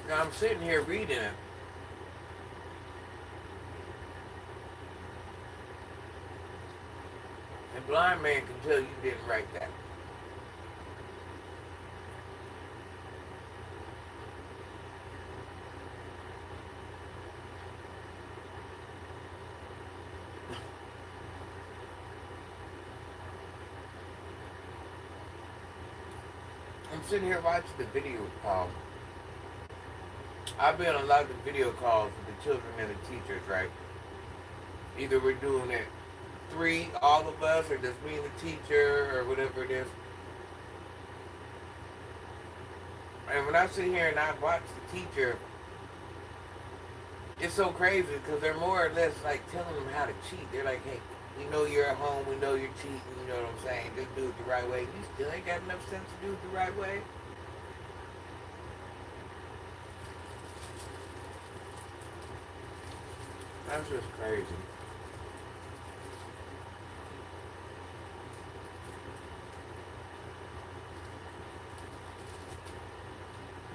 Now I'm sitting here reading it. And blind man can tell you didn't write that. I'm sitting here watching the video call. I've been on a lot of the video calls with the children and the teachers, right? Either we're doing it three, all of us, or just me and the teacher, or whatever it is. And when I sit here and I watch the teacher, it's so crazy because they're more or less like telling them how to cheat. They're like, hey, we know you're at home, we know you're cheating, you know what I'm saying? Just do it the right way. You still ain't got enough sense to do it the right way. That's just crazy.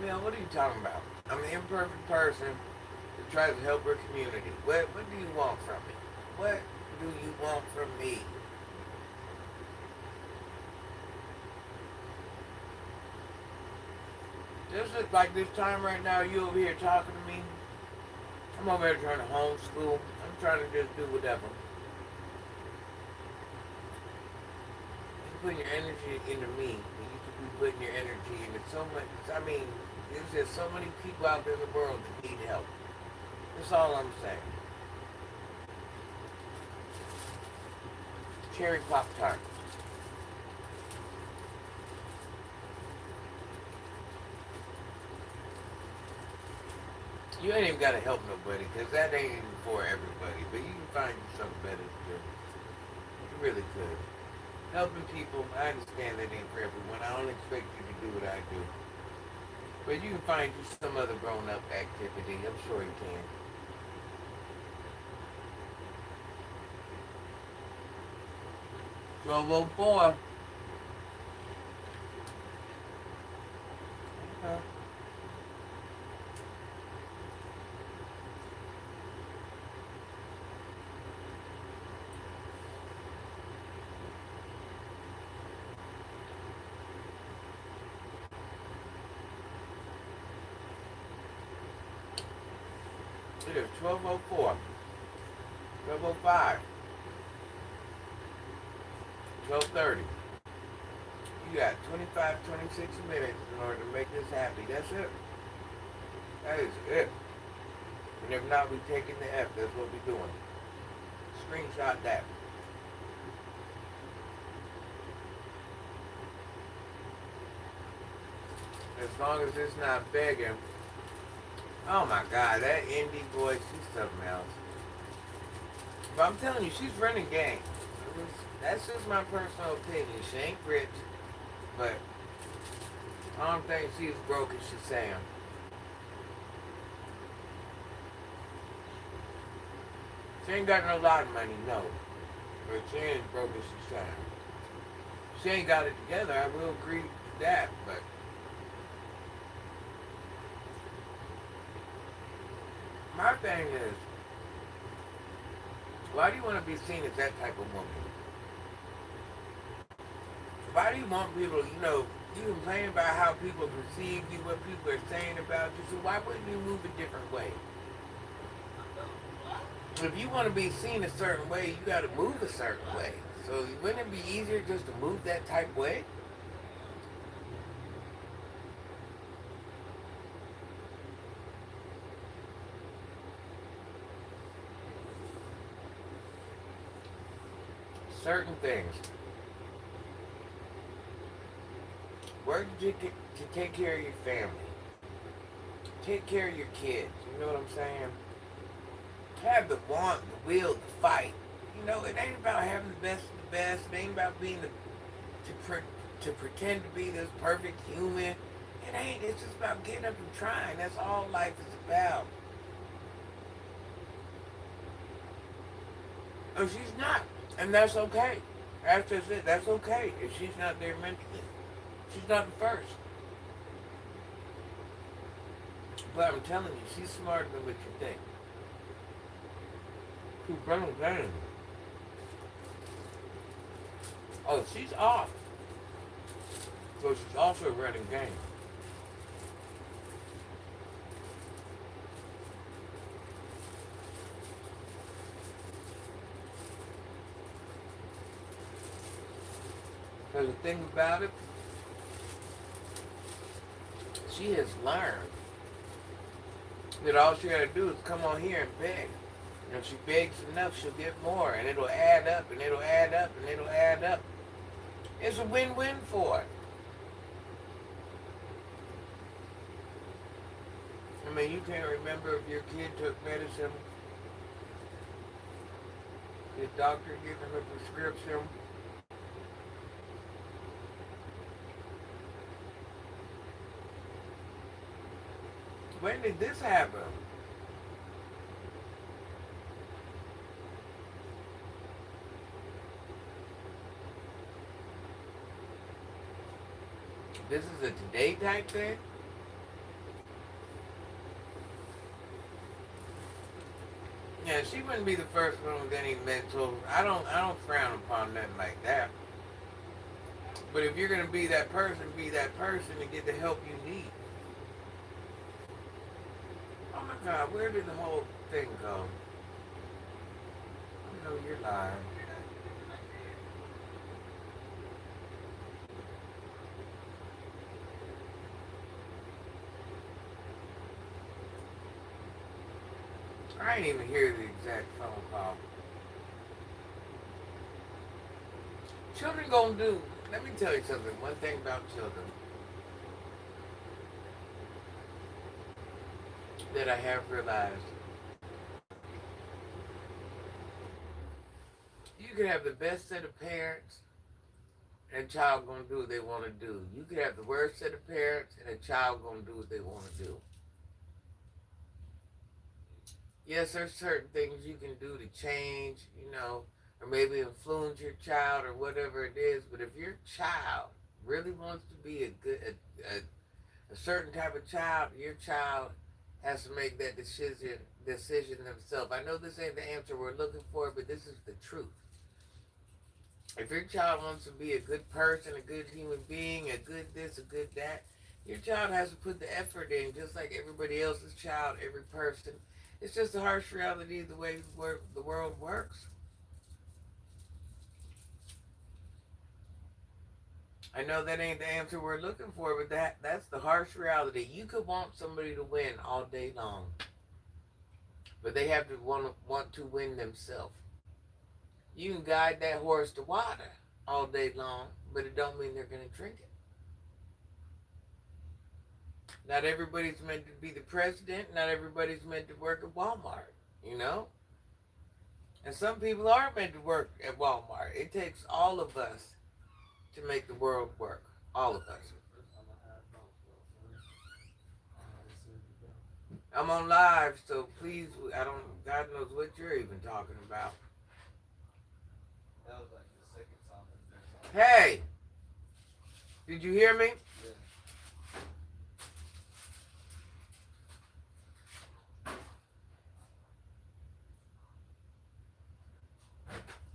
Man, what are you talking about? I'm an imperfect person that tries to help her community. What do you want from me? What do you want from me? This is like this time right now, you over here talking to me. I'm over here trying to homeschool. I'm trying to just do whatever. You put your energy into me, and you could be putting your energy into so much. I mean, there's just so many people out there in the world that need help. That's all I'm saying. Cherry Pop-Tart. You ain't even got to help nobody, because that ain't even for everybody. But you can find you something better to do. You really could. Helping people, I understand that ain't for everyone. I don't expect you to do what I do. But you can find you some other grown-up activity. I'm sure you can. Well, boy. It is 12:04, 12:05, 12:30. You got 25, 26 minutes in order to make this happy. That's it. That is it. And if not, we taking the F. That's what we doing. Screenshot that. As long as it's not begging. Oh my God, that indie voice, she's something else. But I'm telling you, she's running game. That's just my personal opinion. She ain't rich, but I don't think she's broke as she's saying. She ain't got no lot of money, no. But she ain't broke as she's saying. She ain't got it together, I will agree to that, but my thing is, why do you want to be seen as that type of woman? Why do you want people, you complain about how people perceive you, what people are saying about you, so why wouldn't you move a different way? If you want to be seen a certain way, you got to move a certain way. So wouldn't it be easier just to move that type way? Certain things. Work to take care of your family. Take care of your kids. You know what I'm saying? Have the want, the will, the fight. It ain't about having the best of the best. It ain't about being to pretend to be this perfect human. It ain't. It's just about getting up and trying. That's all life is about. Oh, she's not. And that's okay. That's just it. That's okay. If she's not there mentally. She's not the first. But I'm telling you, she's smarter than what you think. She's running game. Oh, she's off. So she's also running game. Because the thing about it, she has learned that all she got to do is come on here and beg. And if she begs enough, she'll get more. And it'll add up, and it'll add up, and it'll add up. It's a win-win for her. I mean, you can't remember if your kid took medicine, the doctor gave him a prescription. When did this happen? This is a today type thing? Yeah, she wouldn't be the first one with any mental. I don't frown upon nothing like that. But if you're gonna be that person and get the help you need. Oh my God, where did the whole thing go? I know you're lying. I ain't even hear the exact phone call. Children gonna do. Let me tell you something. One thing about children that I have realized. You can have the best set of parents and a child gonna do what they want to do. You could have the worst set of parents and a child gonna do what they want to do. Yes, there's certain things you can do to change, or maybe influence your child or whatever it is. But if your child really wants to be a certain type of child, your child has to make that decision themselves. I know this ain't the answer we're looking for, but this is the truth. If your child wants to be a good person, a good human being, a good this, a good that, your child has to put the effort in, just like everybody else's child, every person It's just a harsh reality of the way the world works. I know that ain't the answer we're looking for, but that's the harsh reality. You could want somebody to win all day long, but they have to want to win themselves. You can guide that horse to water all day long, but it don't mean they're gonna drink it. Not everybody's meant to be the president. Not everybody's meant to work at Walmart, you know? And some people are meant to work at Walmart. It takes all of us to make the world work. All of us. I'm on live, so please, I don't, God knows what you're even talking about. Hey, did you hear me?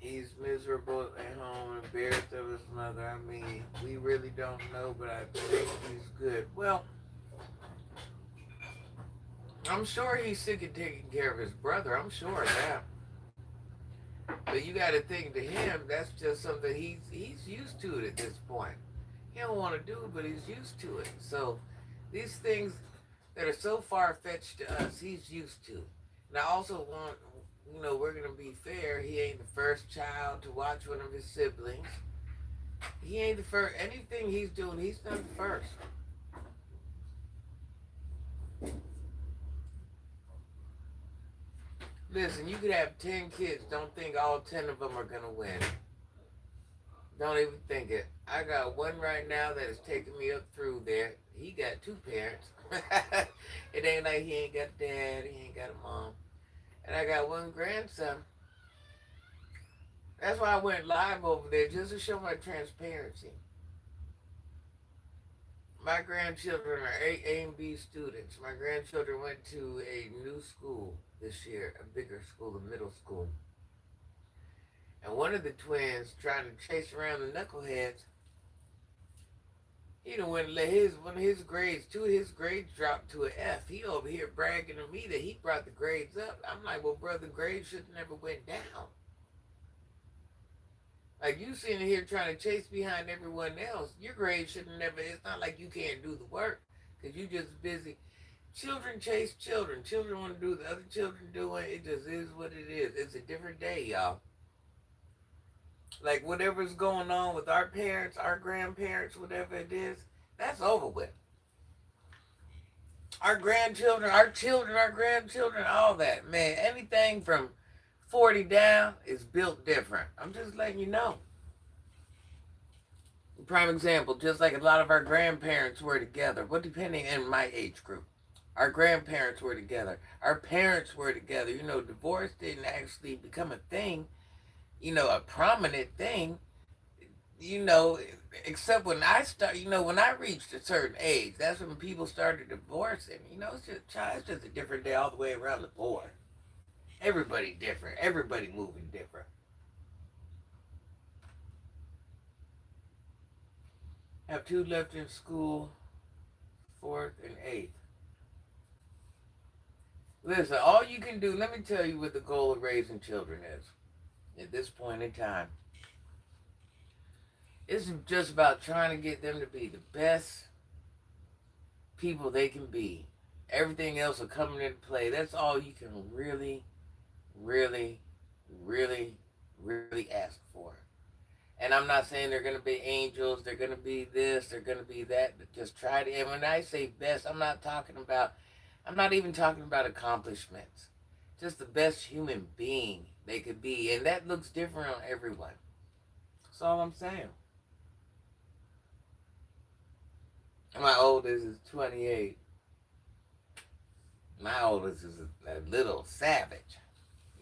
He's miserable at home, embarrassed of his mother. I mean, we really don't know, but I think he's good. Well, I'm sure he's sick of taking care of his brother. I'm sure of that. But you got to think, to him, that's just something he's used to it at this point. He don't want to do it, but he's used to it. So these things that are so far fetched to us, he's used to. And I also want, we're gonna be fair. He ain't the first child to watch one of his siblings. He ain't the first. Anything he's doing, he's not the first. Listen, you could have 10 kids. Don't think all 10 of them are gonna win. Don't even think it. I got one right now that is taking me up through there. He got 2 parents. It ain't like he ain't got a dad, he ain't got a mom. And I got 1 grandson. That's why I went live over there, just to show my transparency. My grandchildren are A and B students. My grandchildren went to a new school this year, a bigger school, a middle school. And one of the twins trying to chase around the knuckleheads, he done went and let one of his grades, 2 of his grades dropped to an F. He over here bragging to me that he brought the grades up. I'm like, well, brother, grades should never went down. Like, you sitting here trying to chase behind everyone else. Your grades should never, it's not like you can't do the work because you just busy. Children chase children. Children want to do the other children doing. It just is what it is. It's a different day, y'all. Like, whatever's going on with our parents, our grandparents, whatever it is, that's over with. Our grandchildren, our children, our grandchildren, all that, man, anything from 40 down is built different. I'm just letting you know. Prime example, just like a lot of our grandparents were together, well, depending on my age group. Our grandparents were together. Our parents were together. Divorce didn't actually become a thing, a prominent thing, except when when I reached a certain age, that's when people started divorcing. It's just a different day all the way around the board. Everybody different. Everybody moving different. Have 2 left in school, 4th and 8th. Listen, all you can do, let me tell you what the goal of raising children is at this point in time. It's just about trying to get them to be the best people they can be. Everything else will come into play. That's all you can really, really, really, really ask for. And I'm not saying they're going to be angels, they're going to be this, they're going to be that, but just try to, and when I say best, I'm not even talking about accomplishments. Just the best human being they could be. And that looks different on everyone. That's all I'm saying. My oldest is 28. My oldest is a little savage.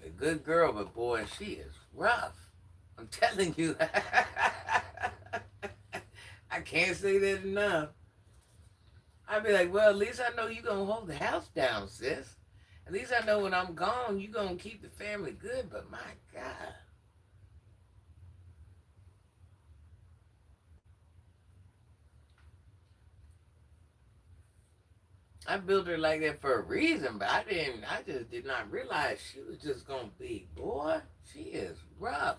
A good girl, but boy, she is rough. I'm telling you. I can't say that enough. I'd be like, well, at least I know you're going to hold the house down, sis. At least I know when I'm gone, you're going to keep the family good. But my God. I built her like that for a reason, but I just did not realize she was just gonna be, boy, she is rough.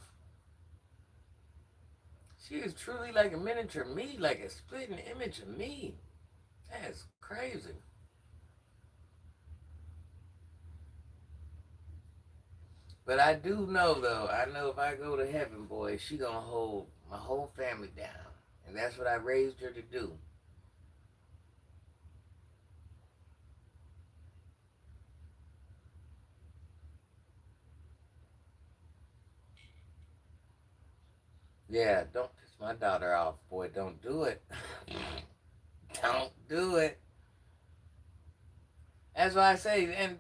She is truly like a miniature me, like a splitting image of me. That's crazy. But I do know though, I know if I go to heaven, boy, she gonna hold my whole family down. And that's what I raised her to do. Yeah, don't piss my daughter off, boy. Don't do it. Don't do it. That's why I say, and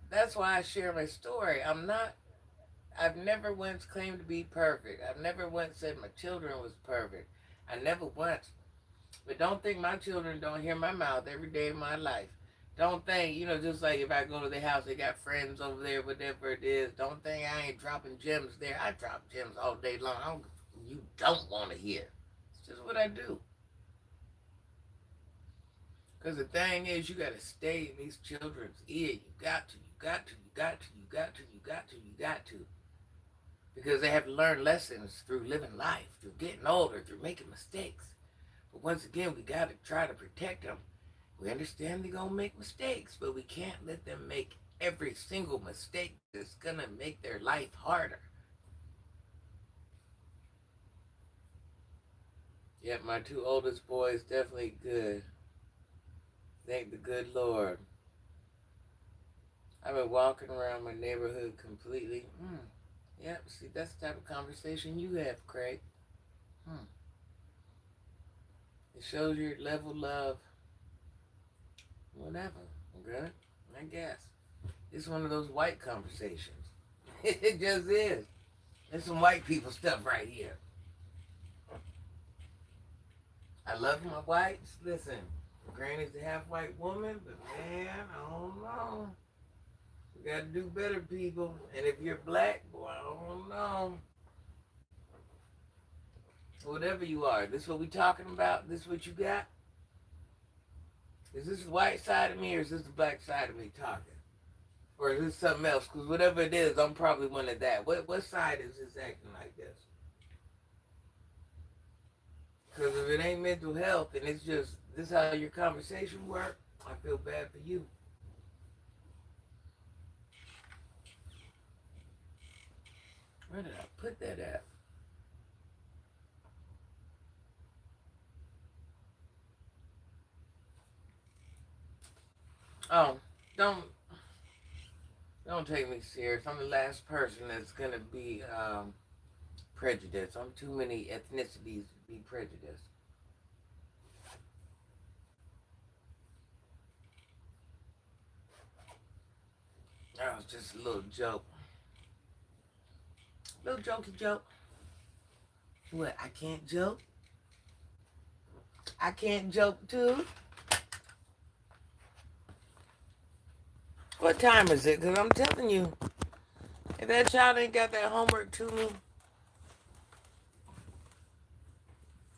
that's why I share my story. I've never once claimed to be perfect. I've never once said my children was perfect. I never once. But don't think my children don't hear my mouth every day of my life. Don't think, just like if I go to the house, they got friends over there, whatever it is. Don't think I ain't dropping gems there. I drop gems all day long. You don't want to hear. It's just what I do. Because the thing is, you got to stay in these children's ear. You got to, you got to, you got to, you got to, you got to, you got to. Because they have to learn lessons through living life, through getting older, through making mistakes. But once again, we got to try to protect them. We understand they're going to make mistakes, but we can't let them make every single mistake that's going to make their life harder. Yep, my two oldest boys definitely good. Thank the good Lord. I've been walking around my neighborhood completely. Yep, see, that's the type of conversation you have, Craig. Hmm. It shows your level of whatever. Okay? I guess. It's one of those white conversations. It just is. There's some white people stuff right here. I love my whites. Listen, Granny's a half white woman, but man, I don't know. We gotta do better, people. And if you're black, boy, I don't know. Whatever you are, this what we talking about? This what you got? Is this the white side of me or is this the black side of me talking? Or is this something else? Because whatever it is, I'm probably one of that. What side is this acting like this? Because if it ain't mental health and it's just this how your conversation work, I feel bad for you. Where did I put that at? Oh, don't don't take me serious. I'm the last person that's gonna be prejudiced. I'm too many ethnicities to be prejudiced. That was just a little joke. Little jokey joke. What, I can't joke? I can't joke too? What time is it? Because I'm telling you, if that child ain't got that homework to me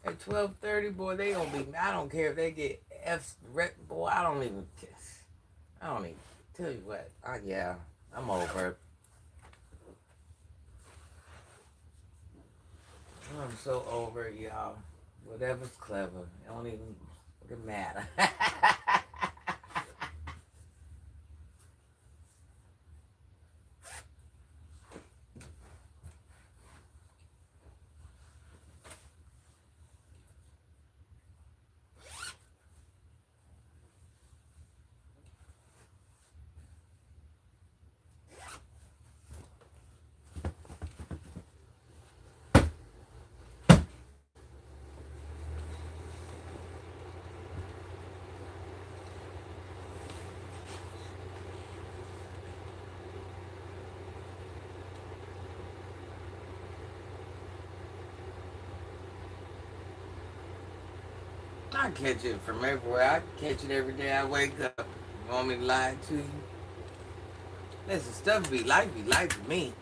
at 12:30, boy, they gonna be, I don't care if they get F's, boy, I don't even tell you what. Yeah, I'm over it. I'm so over it, y'all. Whatever's clever. It don't even matter. I catch it from everywhere. I catch it every day I wake up. You want me to lie to you? Listen, stuff be life to me.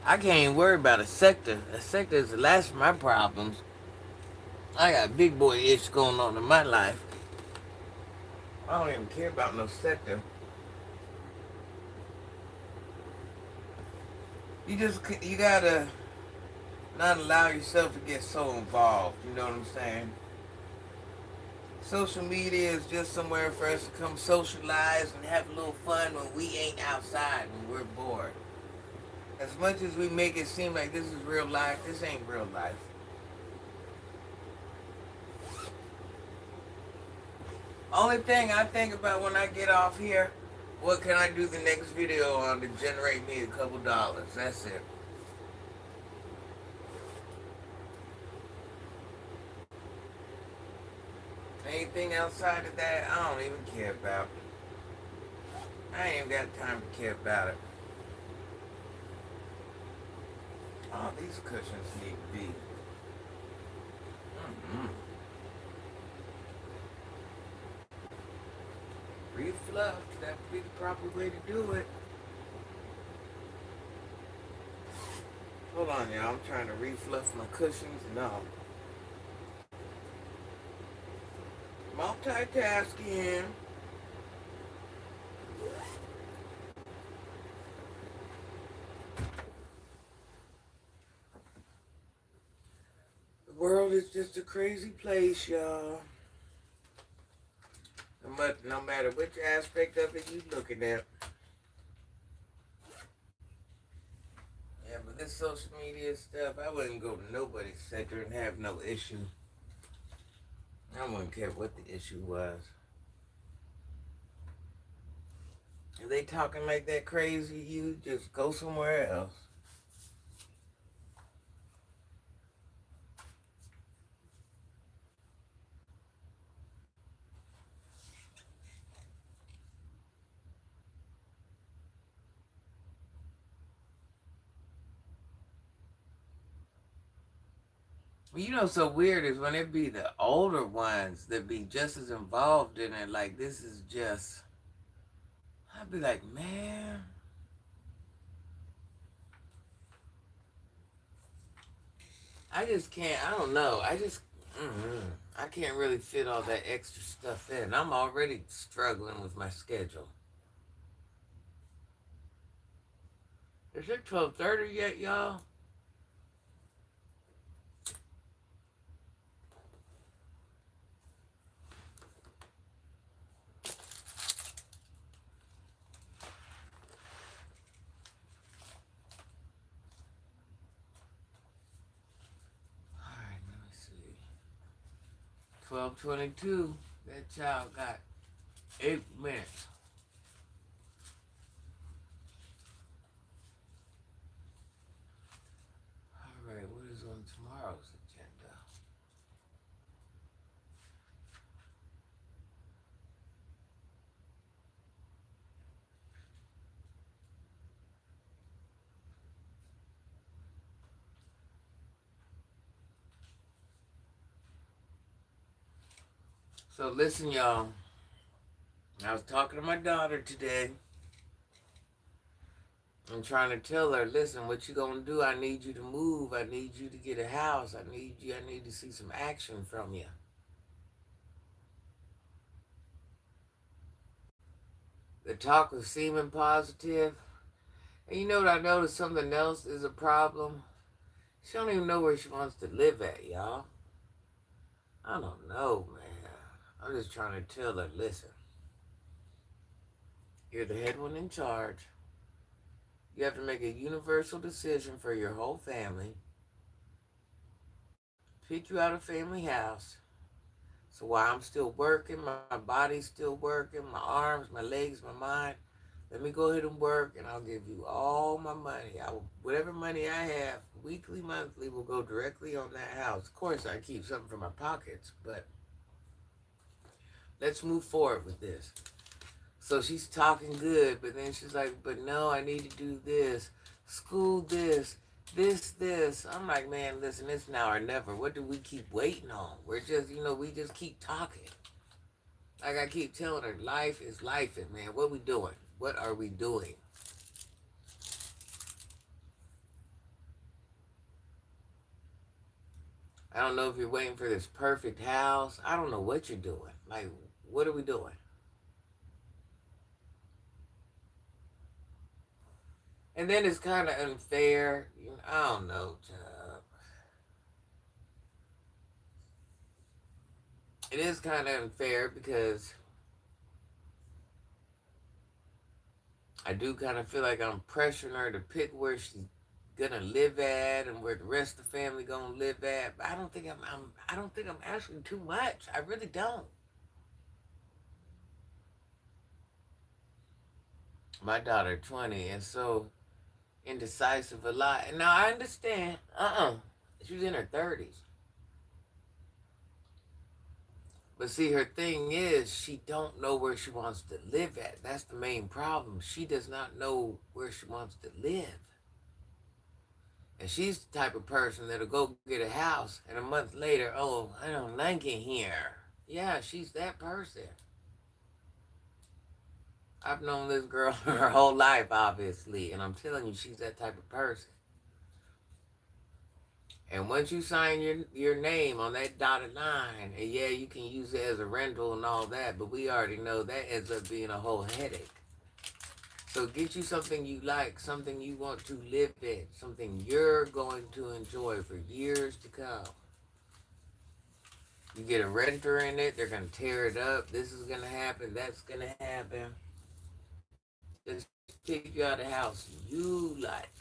I can't even worry about a sector. A sector is the last of my problems. I got big boy ish going on in my life. I don't even care about no sector. You gotta not allow yourself to get so involved. You know what I'm saying? Social media is just somewhere for us to come socialize and have a little fun when we ain't outside and we're bored. As much as we make it seem like this is real life, this ain't real life. Only thing I think about when I get off here, what can I do the next video on to generate me a couple dollars? That's it. Anything outside of that, I don't even care about. I ain't even got time to care about it. Oh, these cushions need to be. Mm-hmm. Refluffed. That would be the proper way to do it. Hold on, y'all. I'm trying to refluff my cushions. No. Multitasking. The world is just a crazy place, y'all. No matter which aspect of it you looking at. Yeah, but this social media stuff, I wouldn't go to nobody's sector and have no issue. I wouldn't care what the issue was. If they talking like that crazy, you just go somewhere else. You know, so weird is when it be the older ones that be just as involved in it. Like, this is just, I'd be like, man, I just can't, I don't know. I can't really fit all that extra stuff in. I'm already struggling with my schedule. Is it 12:30 yet, y'all? Alright, let me see. 12:22. That child got 8 minutes. Alright, what is on tomorrow's agenda? So listen, y'all. I was talking to my daughter today. I'm trying to tell her, listen, what you gonna do? I need you to move. I need you to get a house. I need to see some action from you. The talk was seeming positive. And you know what I noticed? Something else is a problem. She don't even know where she wants to live at, y'all. I don't know, man. I'm just trying to tell her, listen, you're the head one in charge. You have to make a universal decision for your whole family. Pick you out a family house. So while I'm still working, my body's still working, my arms, my legs, my mind, let me go ahead and work and I'll give you all my money. Whatever money I have, weekly, monthly, will go directly on that house. Of course, I keep something for my pockets, but let's move forward with this. So she's talking good, but then she's like, but no, I need to do this, school this. I'm like, man, listen, it's now or never. What do we keep waiting on? We're just, we just keep talking. Like I keep telling her, life is life, and man, what we doing? What are we doing? I don't know if you're waiting for this perfect house. I don't know what you're doing. Like, what are we doing? And then it's kind of unfair. I don't know. It is kind of unfair because I do kind of feel like I'm pressuring her to pick where she's gonna live at and where the rest of the family gonna live at. But I don't think I don't think I'm asking too much. I really don't. My daughter 20 and so indecisive a lot. And now I understand. She's in her 30s. But see, her thing is she don't know where she wants to live at. That's the main problem. She does not know where she wants to live. And she's the type of person that'll go get a house and a month later, oh, I don't like it here. Yeah, she's that person. I've known this girl her whole life, obviously, and I'm telling you, she's that type of person. And once you sign your name on that dotted line, and yeah, you can use it as a rental and all that, but we already know that ends up being a whole headache. So get you something you like, something you want to live in, something you're going to enjoy for years to come. You get a renter in it, they're going to tear it up. This is going to happen, that's going to happen. Just pick you out a house you like.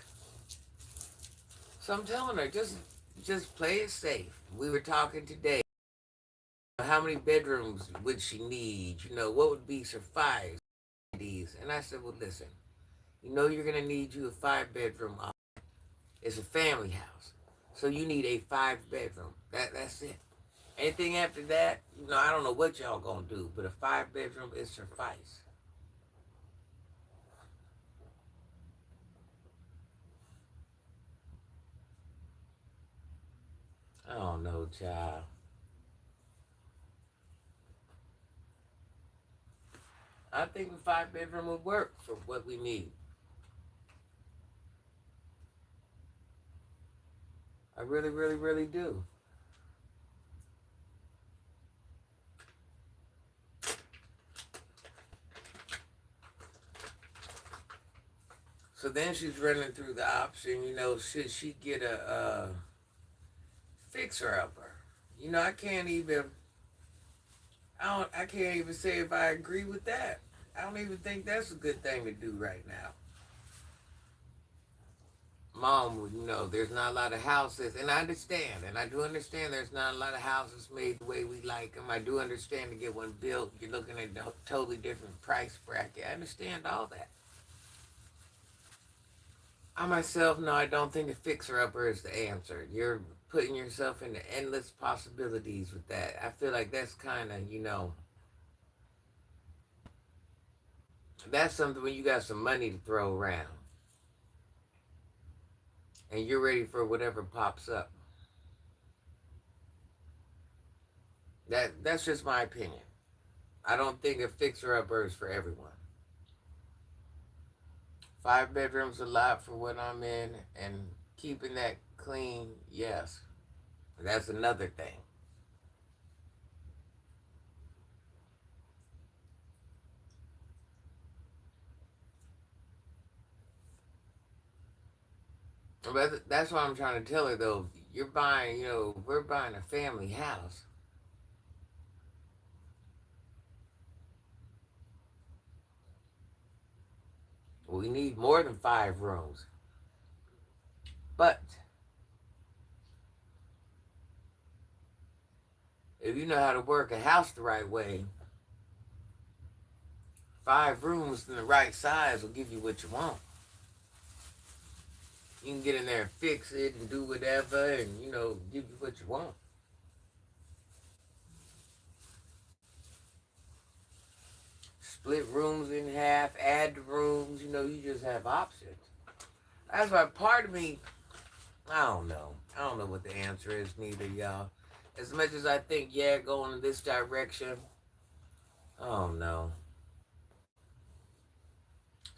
So I'm telling her, just play it safe. We were talking today. How many bedrooms would she need? What would be suffice? And I said, well, listen, you're going to need you a 5-bedroom. It's a family house. So you need a 5-bedroom. That's it. Anything after that, I don't know what y'all going to do, but a 5-bedroom is suffice. I don't know, child. I think a 5-bedroom would work for what we need. I really, really, really do. So then she's running through the option, should she get a fixer-upper? I can't even, I can't even say if I agree with that. I don't even think that's a good thing to do right now. Mom, there's not a lot of houses, and I understand, and I do understand there's not a lot of houses made the way we like them. I do understand to get one built, you're looking at a totally different price bracket. I understand all that. I myself, no, I don't think a fixer-upper is the answer. You're putting yourself into endless possibilities with that. I feel like that's kind of, that's something when you got some money to throw around and you're ready for whatever pops up. That's just my opinion. I don't think a fixer-upper is for everyone. 5 bedrooms a lot for what I'm in, and keeping that clean, yes. That's another thing. But that's what I'm trying to tell her, though. You're buying, we're buying a family house. We need more than 5 rooms. But if you know how to work a house the right way, 5 rooms in the right size will give you what you want. You can get in there and fix it and do whatever and, give you what you want. Split rooms in half, add the rooms, you just have options. That's why part of me, I don't know. I don't know what the answer is neither, y'all. As much as I think, yeah, going in this direction, I don't know.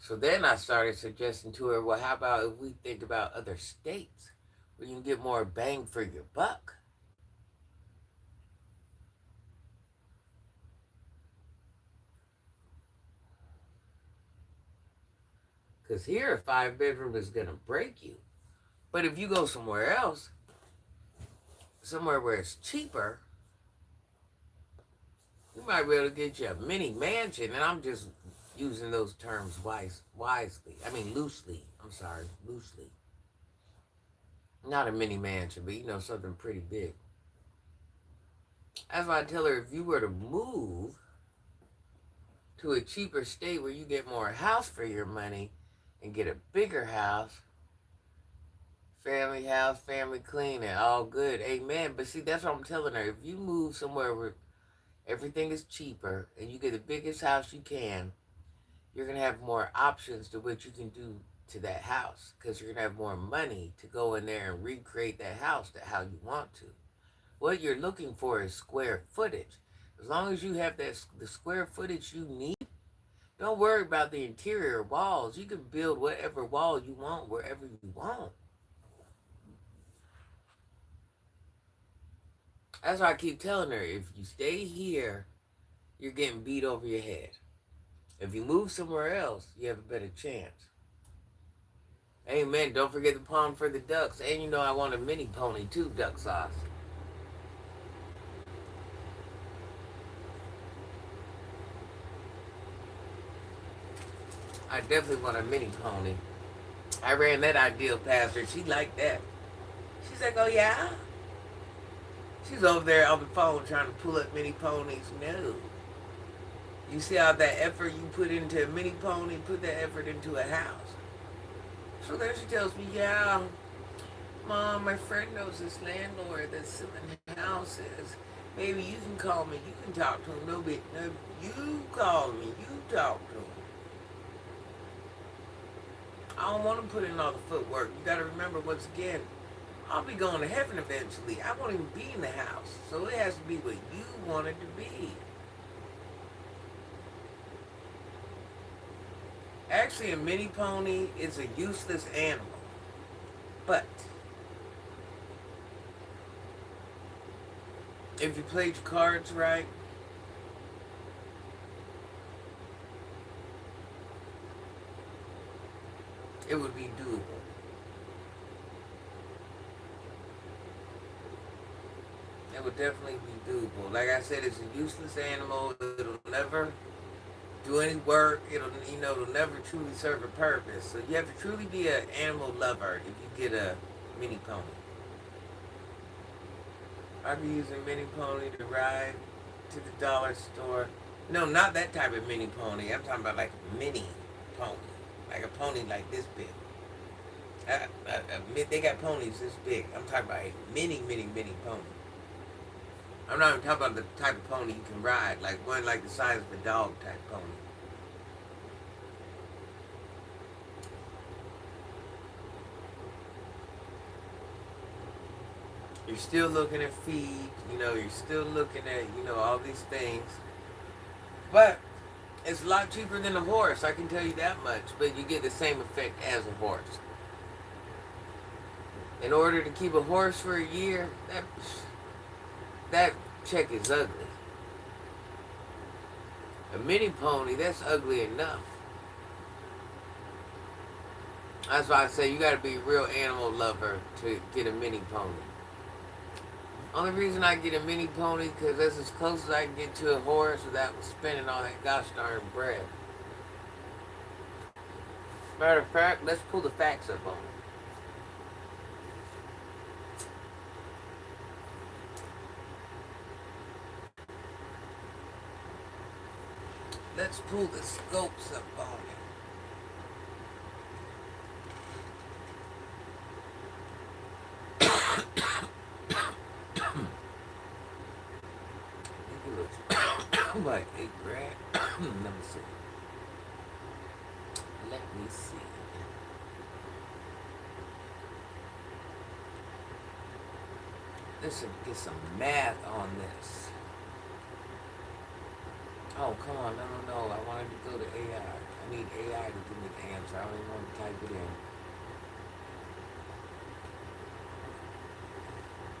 So then I started suggesting to her, well, how about if we think about other states where you can get more bang for your buck? Because here, a 5-bedroom is going to break you. But if you go somewhere else, somewhere where it's cheaper, you might be able to get you a mini mansion. And I'm just using those terms wisely. I mean, loosely. I'm sorry, loosely. Not a mini mansion, but something pretty big. That's why I tell her, if you were to move to a cheaper state where you get more house for your money and get a bigger house, family clean, and all good, amen. But see, that's what I'm telling her. If you move somewhere where everything is cheaper and you get the biggest house you can, you're going to have more options to what you can do to that house, because you're going to have more money to go in there and recreate that house to how you want to. What you're looking for is square footage. As long as you have the square footage you need, don't worry about the interior walls. You can build whatever wall you want wherever you want. That's why I keep telling her, if you stay here, you're getting beat over your head. If you move somewhere else, you have a better chance. Amen. Don't forget the pond for the ducks. And I want a mini pony too, duck sauce. I definitely want a mini pony. I ran that ideal past her. She liked that. She's like, oh yeah? She's over there on the phone trying to pull up mini ponies. No. You see all that effort you put into a mini pony, put that effort into a house. So then she tells me, yeah, Mom, my friend knows this landlord that's selling houses. Maybe you can call me. You can talk to him. No, you call me. You talk to him. I don't want to put in all the footwork. You got to remember, once again, I'll be going to heaven eventually. I won't even be in the house. So it has to be what you want it to be. Actually, a mini pony is a useless animal. But if you played your cards right, it would be doable. It would definitely be doable. Like I said, it's a useless animal. It'll never do any work. It'll never truly serve a purpose. So you have to truly be an animal lover if you get a mini pony. I could use a mini pony to ride to the dollar store. No, not that type of mini pony. I'm talking about like a mini pony. Like a pony like this big. They got ponies this big. I'm talking about a mini pony. I'm not even talking about the type of pony you can ride, like one like the size of a dog type pony. You're still looking at feed, you're still looking at, all these things. But it's a lot cheaper than a horse, I can tell you that much, but you get the same effect as a horse. In order to keep a horse for a year, that check is ugly. A mini pony, that's ugly enough. That's why I say you gotta be a real animal lover to get a mini pony. Only reason I get a mini pony because that's as close as I can get to a horse without spending all that gosh darn bread. Matter of fact, let's pull the facts up on it. Let's pull the scopes up on it. Like $8 grand. Let me see. Let's get some math on this. Oh, come on. No. I wanted to go to AI. I need AI to give me the answer. I don't even want to type it in.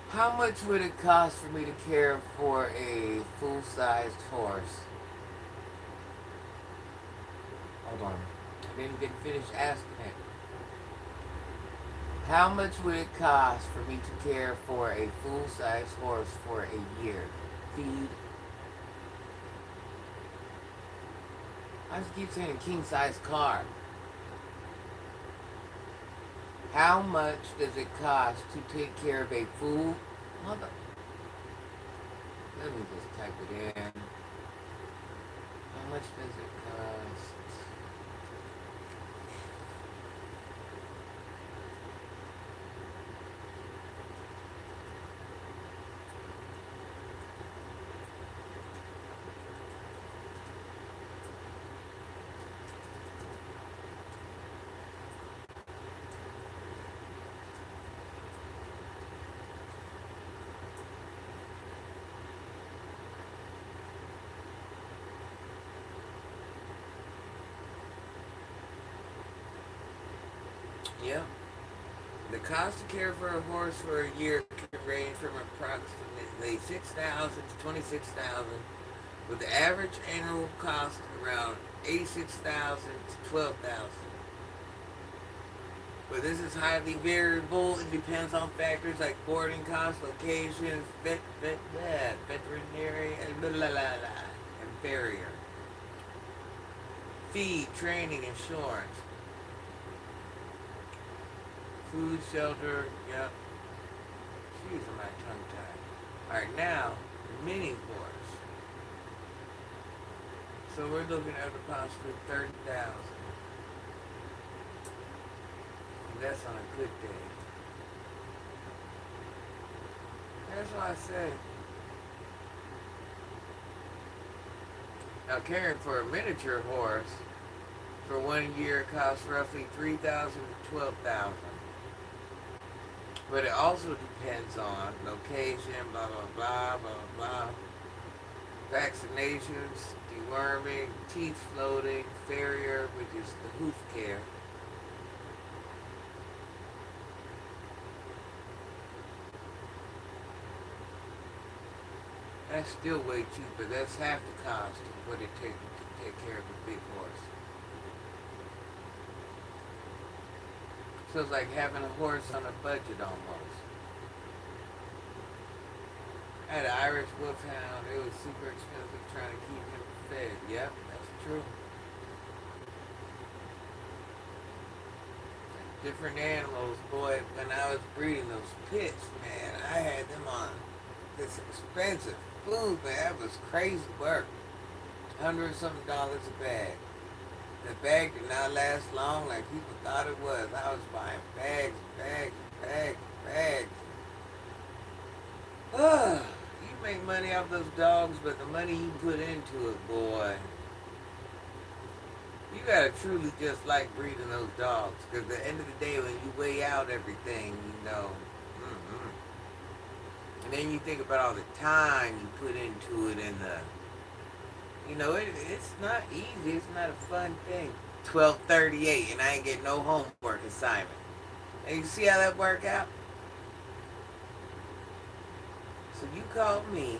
How much would it cost for me to care for a full-sized horse? Hold on. Didn't get finished asking it. How much would it cost for me to care for a full-size horse for a year? Feed. I just keep saying a king-size car. How much does it cost to take care of a full mother? Let me just type it in. How much does it cost? Yep. The cost to care for a horse for a year can range from approximately $6,000 to $26,000, with the average annual cost around $86,000 to $12,000. But this is highly variable. It depends on factors like boarding costs, locations, veterinary, and farrier, feed, training, insurance, food, shelter. Yep. Jeez, am I tongue tied? All right, now mini horse. So we're looking at possibly 30,000. That's on a good day. That's why I say. Now caring for a miniature horse for 1 year costs roughly $3,000 to $12,000. But it also depends on location, blah blah blah blah blah. Vaccinations, deworming, teeth floating, farrier, which is the hoof care. That's still way cheaper. That's half the cost of what it takes to take care of a big horse. So it's like having a horse on a budget almost. I had an Irish Wolfhound. It was super expensive trying to keep him fed. Yep, that's true. Different animals, boy, when I was breeding those pits, man, I had them on this expensive food, man. That was crazy work. $100-something a bag. The bag did not last long like people thought it was. I was buying bags, bags, bags, bags. You make money off those dogs, but the money you put into it, boy, you gotta truly just like breeding those dogs. Because at the end of the day, when you weigh out everything, you know, and then you think about all the time you put into it and it's not easy. It's not a fun thing. 12:38 and I ain't getting no homework assignment. And you see how that work out? So you called me.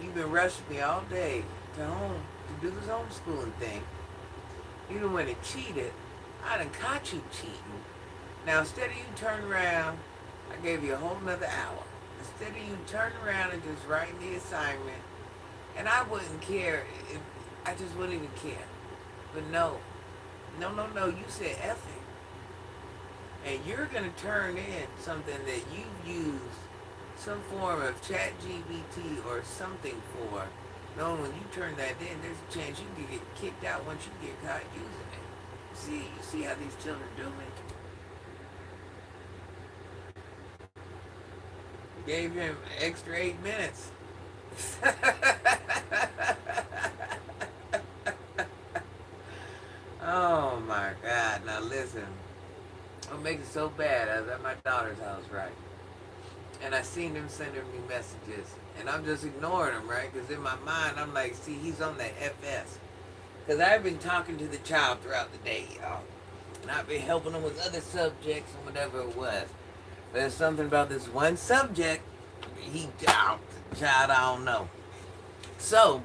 You've been rushing me all day to do this homeschooling thing. You done went and cheated. I done caught you cheating. Now instead of you turn around, I gave you a whole nother hour. Instead of you turn around and just writing the assignment, and I wouldn't care if I just wouldn't even care. But no, you said F it. And you're gonna turn in something that you've used some form of chat GBT or something for. Knowing when you turn that in, there's a chance you can get kicked out once you get caught using it. You see how these children do it? Gave him extra 8 minutes. Oh my God. Now listen. What makes it so bad, I was at my daughter's house, right? And I seen him sending me messages. And I'm just ignoring him, right? Because in my mind, I'm like, see, he's on that FS. Because I've been talking to the child throughout the day, y'all. And I've been helping him with other subjects and whatever it was. But there's something about this one subject, the child, I don't know. So,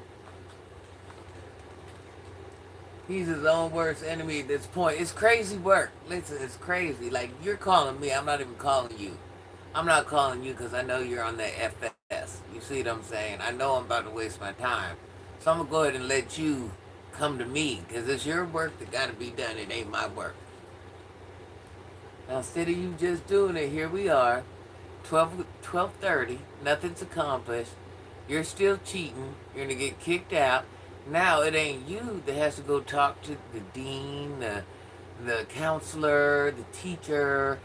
He's his own worst enemy at this point. It's crazy work. Listen, it's crazy. Like, you're calling me. I'm not even calling you. I'm not calling you because I know you're on the FS. You see what I'm saying? I know I'm about to waste my time. So I'm going to go ahead and let you come to me because it's your work that got to be done. It ain't my work. Now, instead of you just doing it, here we are, 12:30. Nothing's accomplished. You're still cheating. You're going to get kicked out. Now, it ain't you that has to go talk to the dean, the counselor, the teacher.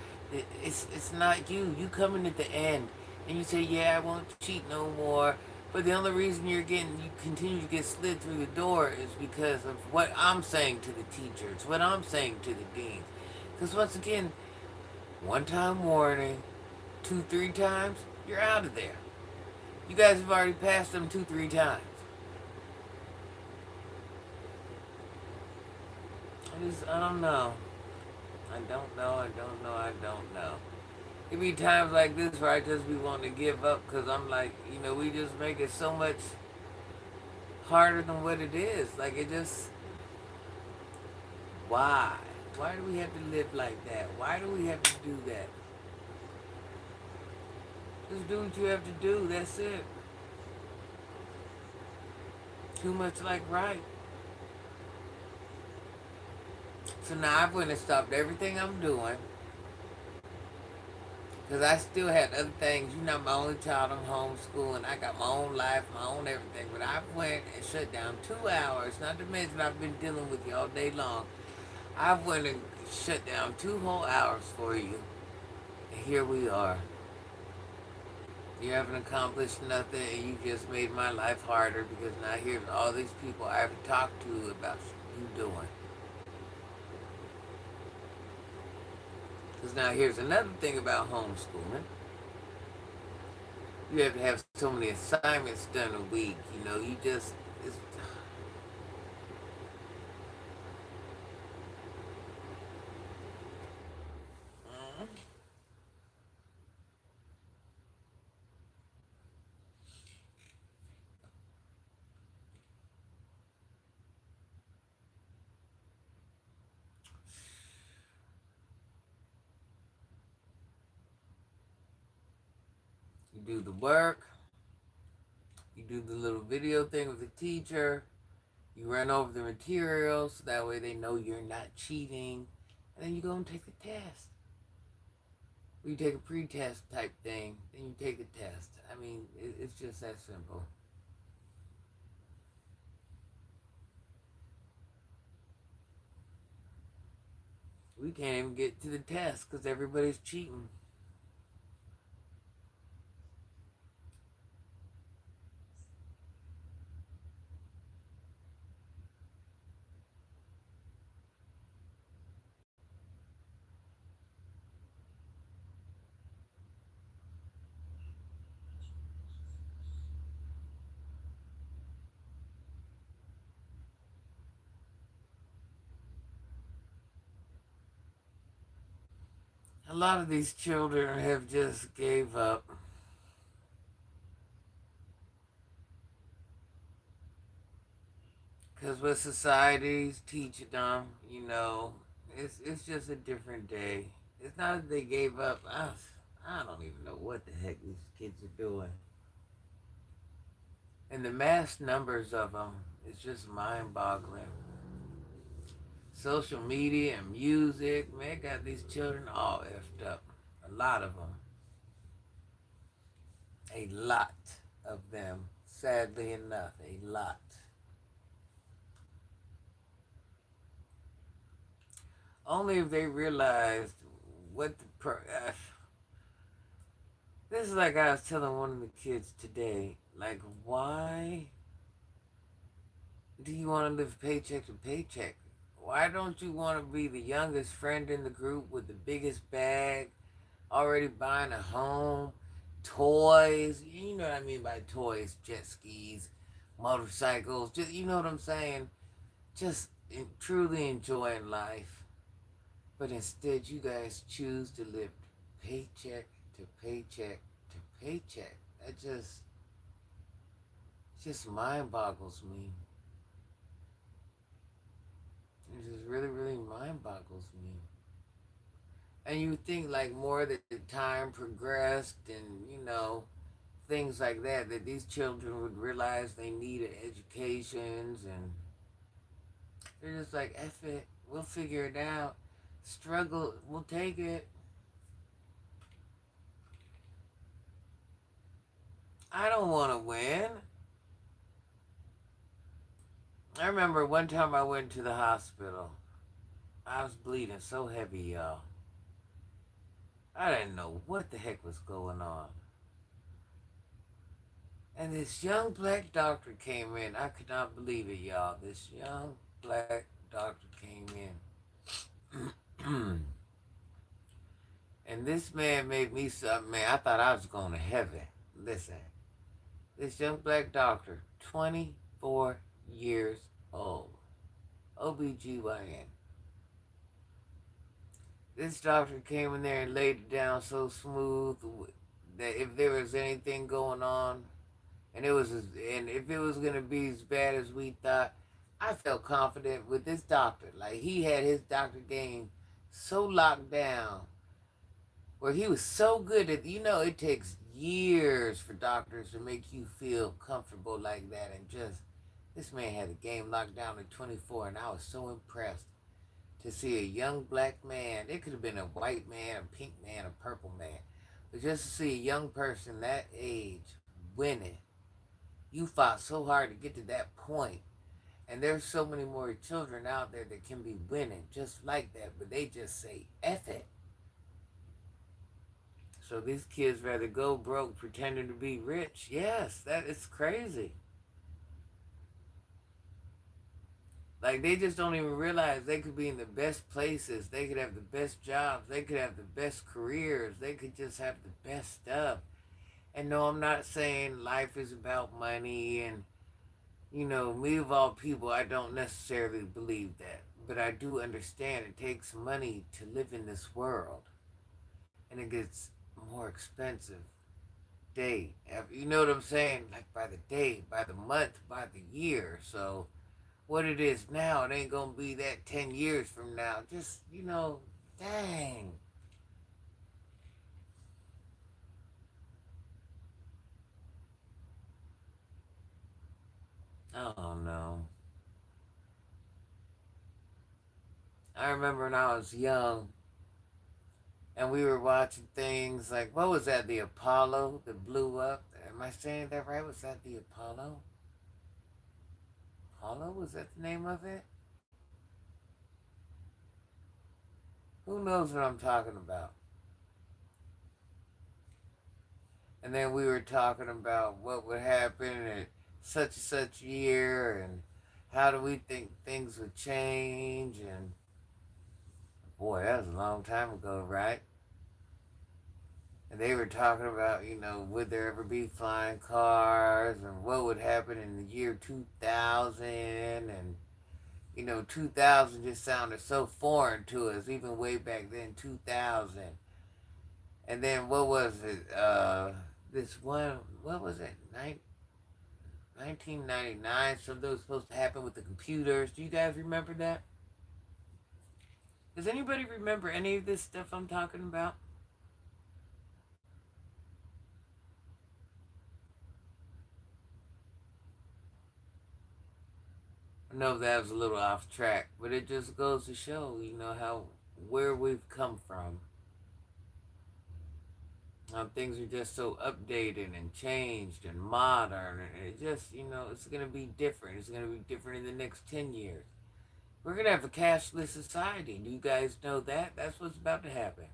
It's not you. You come in at the end and you say, yeah, I won't cheat no more. But the only reason you continue to get slid through the door is because of what I'm saying to the teachers, what I'm saying to the deans. Because once again, one time warning, two, three times, you're out of there. You guys have already passed them two, three times. I don't know. I don't know. I don't know. I don't know. It be times like this where I just be wanting to give up because I'm like, we just make it so much harder than what it is. Like, it just, why? Why do we have to live like that? Why do we have to do that? Just do what you have to do. That's it. Too much like right. So now I've went and stopped everything I'm doing because I still had other things. You're not my only child. I'm homeschooling. I got my own life, my own everything. But I went and shut down 2 hours. Not to mention I've been dealing with you all day long. I went and shut down 2 whole hours for you. And here we are. You haven't accomplished nothing and you just made my life harder because now here's all these people I haven't talked to about you doing. Because now here's another thing about homeschooling. You have to have so many assignments done a week. You just, it's, you do the work, you do the little video thing with the teacher, you run over the materials so that way they know you're not cheating, and then you go and take the test. You take a pre-test type thing, then you take the test. I mean, it's just that simple. We can't even get to the test because everybody's cheating. A lot of these children have just gave up because what society's teaching them, it's just a different day. It's not that they gave up. I don't even know what the heck these kids are doing. And the mass numbers of them is just mind-boggling. Social media and music, man, got these children all effed up. A lot of them. A lot of them. Sadly enough, a lot. Only if they realized what this is like I was telling one of the kids today. Like, why do you want to live paycheck to paycheck? Why don't you want to be the youngest friend in the group with the biggest bag, already buying a home, toys? You know what I mean by toys, jet skis, motorcycles. Just you know what I'm saying? Just truly enjoying life. But instead, you guys choose to live paycheck to paycheck to paycheck. That just mind boggles me. It just really, really mind boggles me. And you think like more that the time progressed and, things like that these children would realize they needed educations and they're just like, F it, we'll figure it out. Struggle, we'll take it. I don't want to win. I remember one time I went to the hospital. I was bleeding so heavy, y'all. I didn't know what the heck was going on. And this young black doctor came in. I could not believe it, y'all. This young black doctor came in. And this man made me something, man. I thought I was going to heaven. Listen, this young black doctor, 24 years old, OBGYN. This doctor came in there and laid it down so smooth that if there was anything going on, and if it was gonna be as bad as we thought, I felt confident with this doctor. Like he had his doctor game so locked down, where he was so good that it takes years for doctors to make you feel comfortable like that, and just this man had the game locked down at 24, and I was so impressed to see a young black man. It could have been a white man, a pink man, a purple man. But just to see a young person that age winning, you fought so hard to get to that point. And there's so many more children out there that can be winning just like that, but they just say, F it. So these kids rather go broke pretending to be rich. Yes, that is crazy. Like, they just don't even realize they could be in the best places. They could have the best jobs. They could have the best careers. They could just have the best stuff. And no, I'm not saying life is about money. And, me of all people, I don't necessarily believe that. But I do understand it takes money to live in this world. And it gets more expensive day. You know what I'm saying? Like by the day, by the month, by the year. So what it is now, it ain't gonna be that 10 years from now. Just, dang. I don't know. I remember when I was young and we were watching things like, what was that, the Apollo that blew up? Am I saying that right? Was that the Apollo? Apollo? Was that the name of it? Who knows what I'm talking about? And then we were talking about what would happen at such and such year and how do we think things would change. And boy, that was a long time ago, right? And they were talking about, would there ever be flying cars and what would happen in the year 2000. And 2000 just sounded so foreign to us, even way back then, 2000. And then what was it? This one, what was it? 1999, something was supposed to happen with the computers. Do you guys remember that? Does anybody remember any of this stuff I'm talking about? I know that was a little off track, but it just goes to show, how where we've come from. How things are just so updated and changed and modern, and it just, it's gonna be different. It's gonna be different in the next 10 years. We're gonna have a cashless society. Do you guys know that? That's what's about to happen.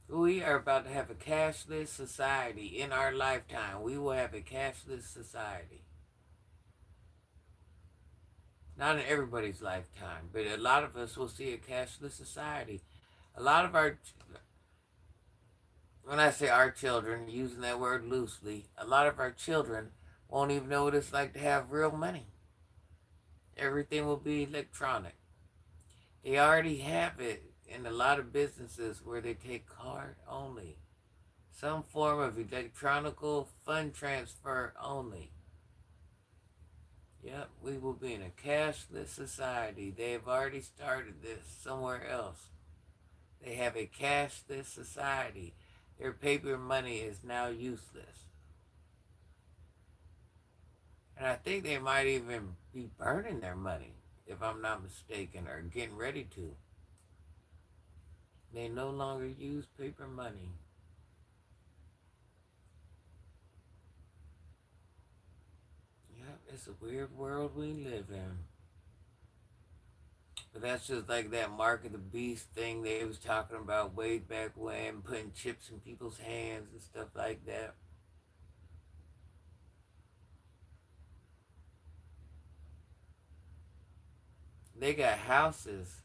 We are about to have a cashless society in our lifetime. We will have a cashless society. Not in everybody's lifetime, but a lot of us will see a cashless society. A lot of our, when I say our children, using that word loosely, a lot of our children won't even know what it's like to have real money. Everything will be electronic. They already have it in a lot of businesses where they take card only. Some form of electronic fund transfer only. Yep, we will be in a cashless society. They have already started this somewhere else. They have a cashless society. Their paper money is now useless. And I think they might even be burning their money, if I'm not mistaken, or getting ready to. They no longer use paper money. Yep, it's a weird world we live in. But that's just like that Mark of the Beast thing they was talking about way back when, putting chips in people's hands and stuff like that. They got houses.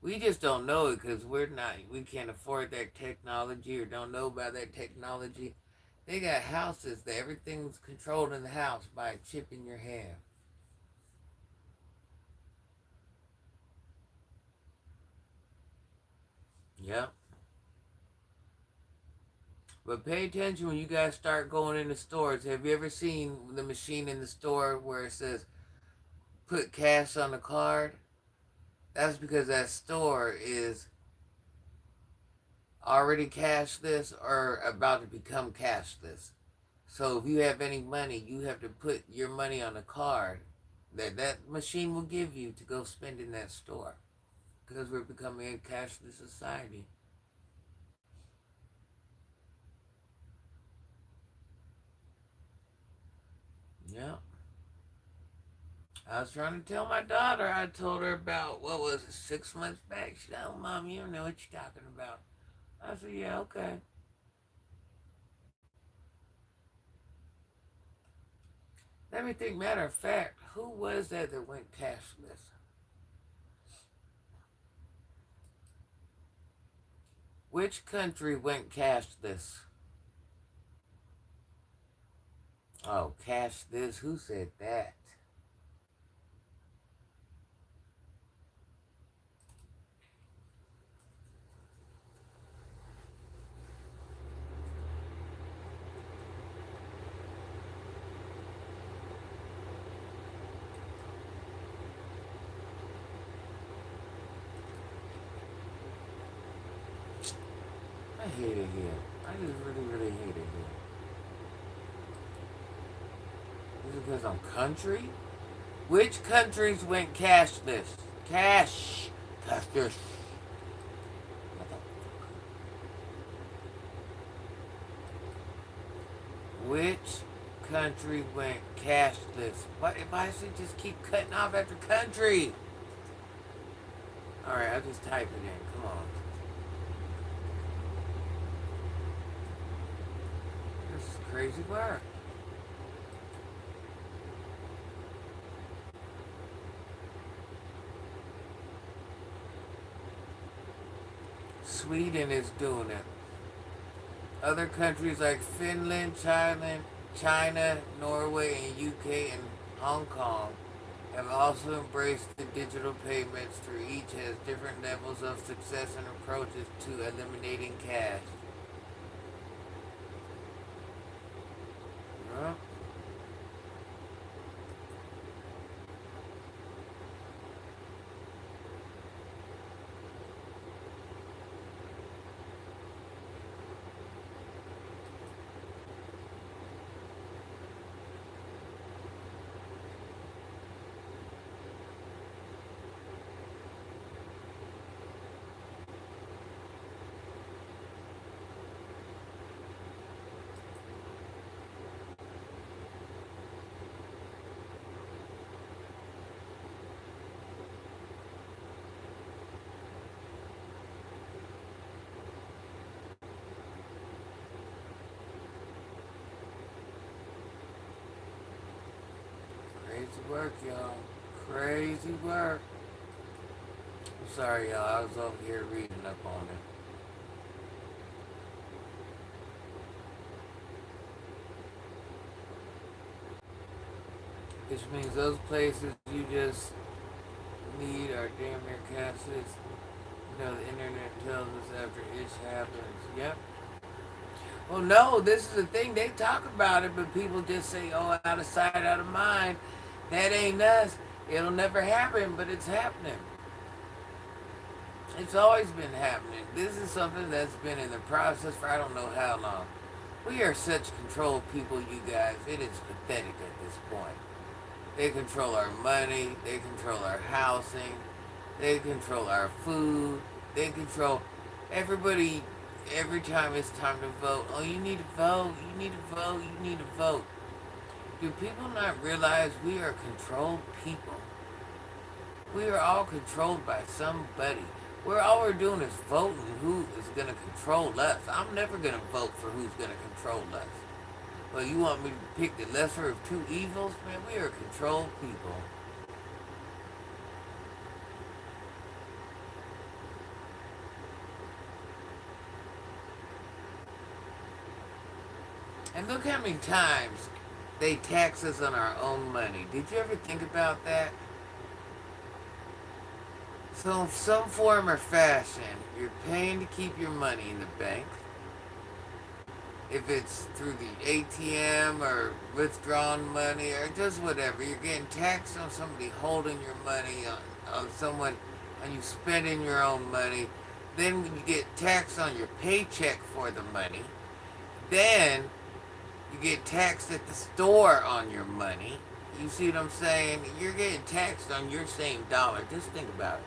We just don't know it because we can't afford that technology or don't know about that technology. They got houses that everything's controlled in the house by a chip in your hand. Yep. But pay attention when you guys start going into stores. Have you ever seen the machine in the store where it says put cash on the card? That's because that store is already cashless or about to become cashless. So if you have any money, you have to put your money on a card that machine will give you to go spend in that store because we're becoming a cashless society. Yeah. I was trying to tell my daughter. I told her about, what was it, 6 months back. She said, oh, Mom, you don't know what you're talking about. I said, yeah, okay. Let me think, matter of fact, who was that went cashless? Which country went cashless? Oh, cashless? Who said that? I hate it here. I just really, really hate it here. Is it because I'm country? Which countries went cashless? Cash. Cashless. Which country went cashless? What if I should just keep cutting off after country? Alright, I'll just type it in. Come on. This is crazy work. Sweden is doing it. Other countries like Finland, China, Norway, and UK and Hong Kong have also embraced the digital payments through each has different levels of success and approaches to eliminating cash. Well, crazy work, y'all. Crazy work. I'm sorry, y'all. I was over here reading up on it. Which means those places you just need are damn near cashless. You know, the internet tells us after it happens. Yep. Well, no, this is the thing. They talk about it, but people just say, oh, out of sight, out of mind. That ain't us. It'll never happen, but it's happening. It's always been happening. This is something that's been in the process for I don't know how long. We are such controlled people, you guys. It is pathetic at this point. They control our money. They control our housing. They control our food. They control everybody. Every time it's time to vote, oh, you need to vote. You need to vote. You need to vote. Do people not realize we are controlled people? We are all controlled by somebody. All we're doing is voting who is going to control us. I'm never going to vote for who's going to control us. Well, you want me to pick the lesser of two evils? Man, we are controlled people. And look how many times they tax us on our own money. Did you ever think about that? So in some form or fashion, you're paying to keep your money in the bank. If it's through the ATM or withdrawing money or just whatever, you're getting taxed on somebody holding your money, on someone, and you spending your own money. Then you get taxed on your paycheck for the money. Then you get taxed at the store on your money. You see what I'm saying? You're getting taxed on your same dollar. Just think about it.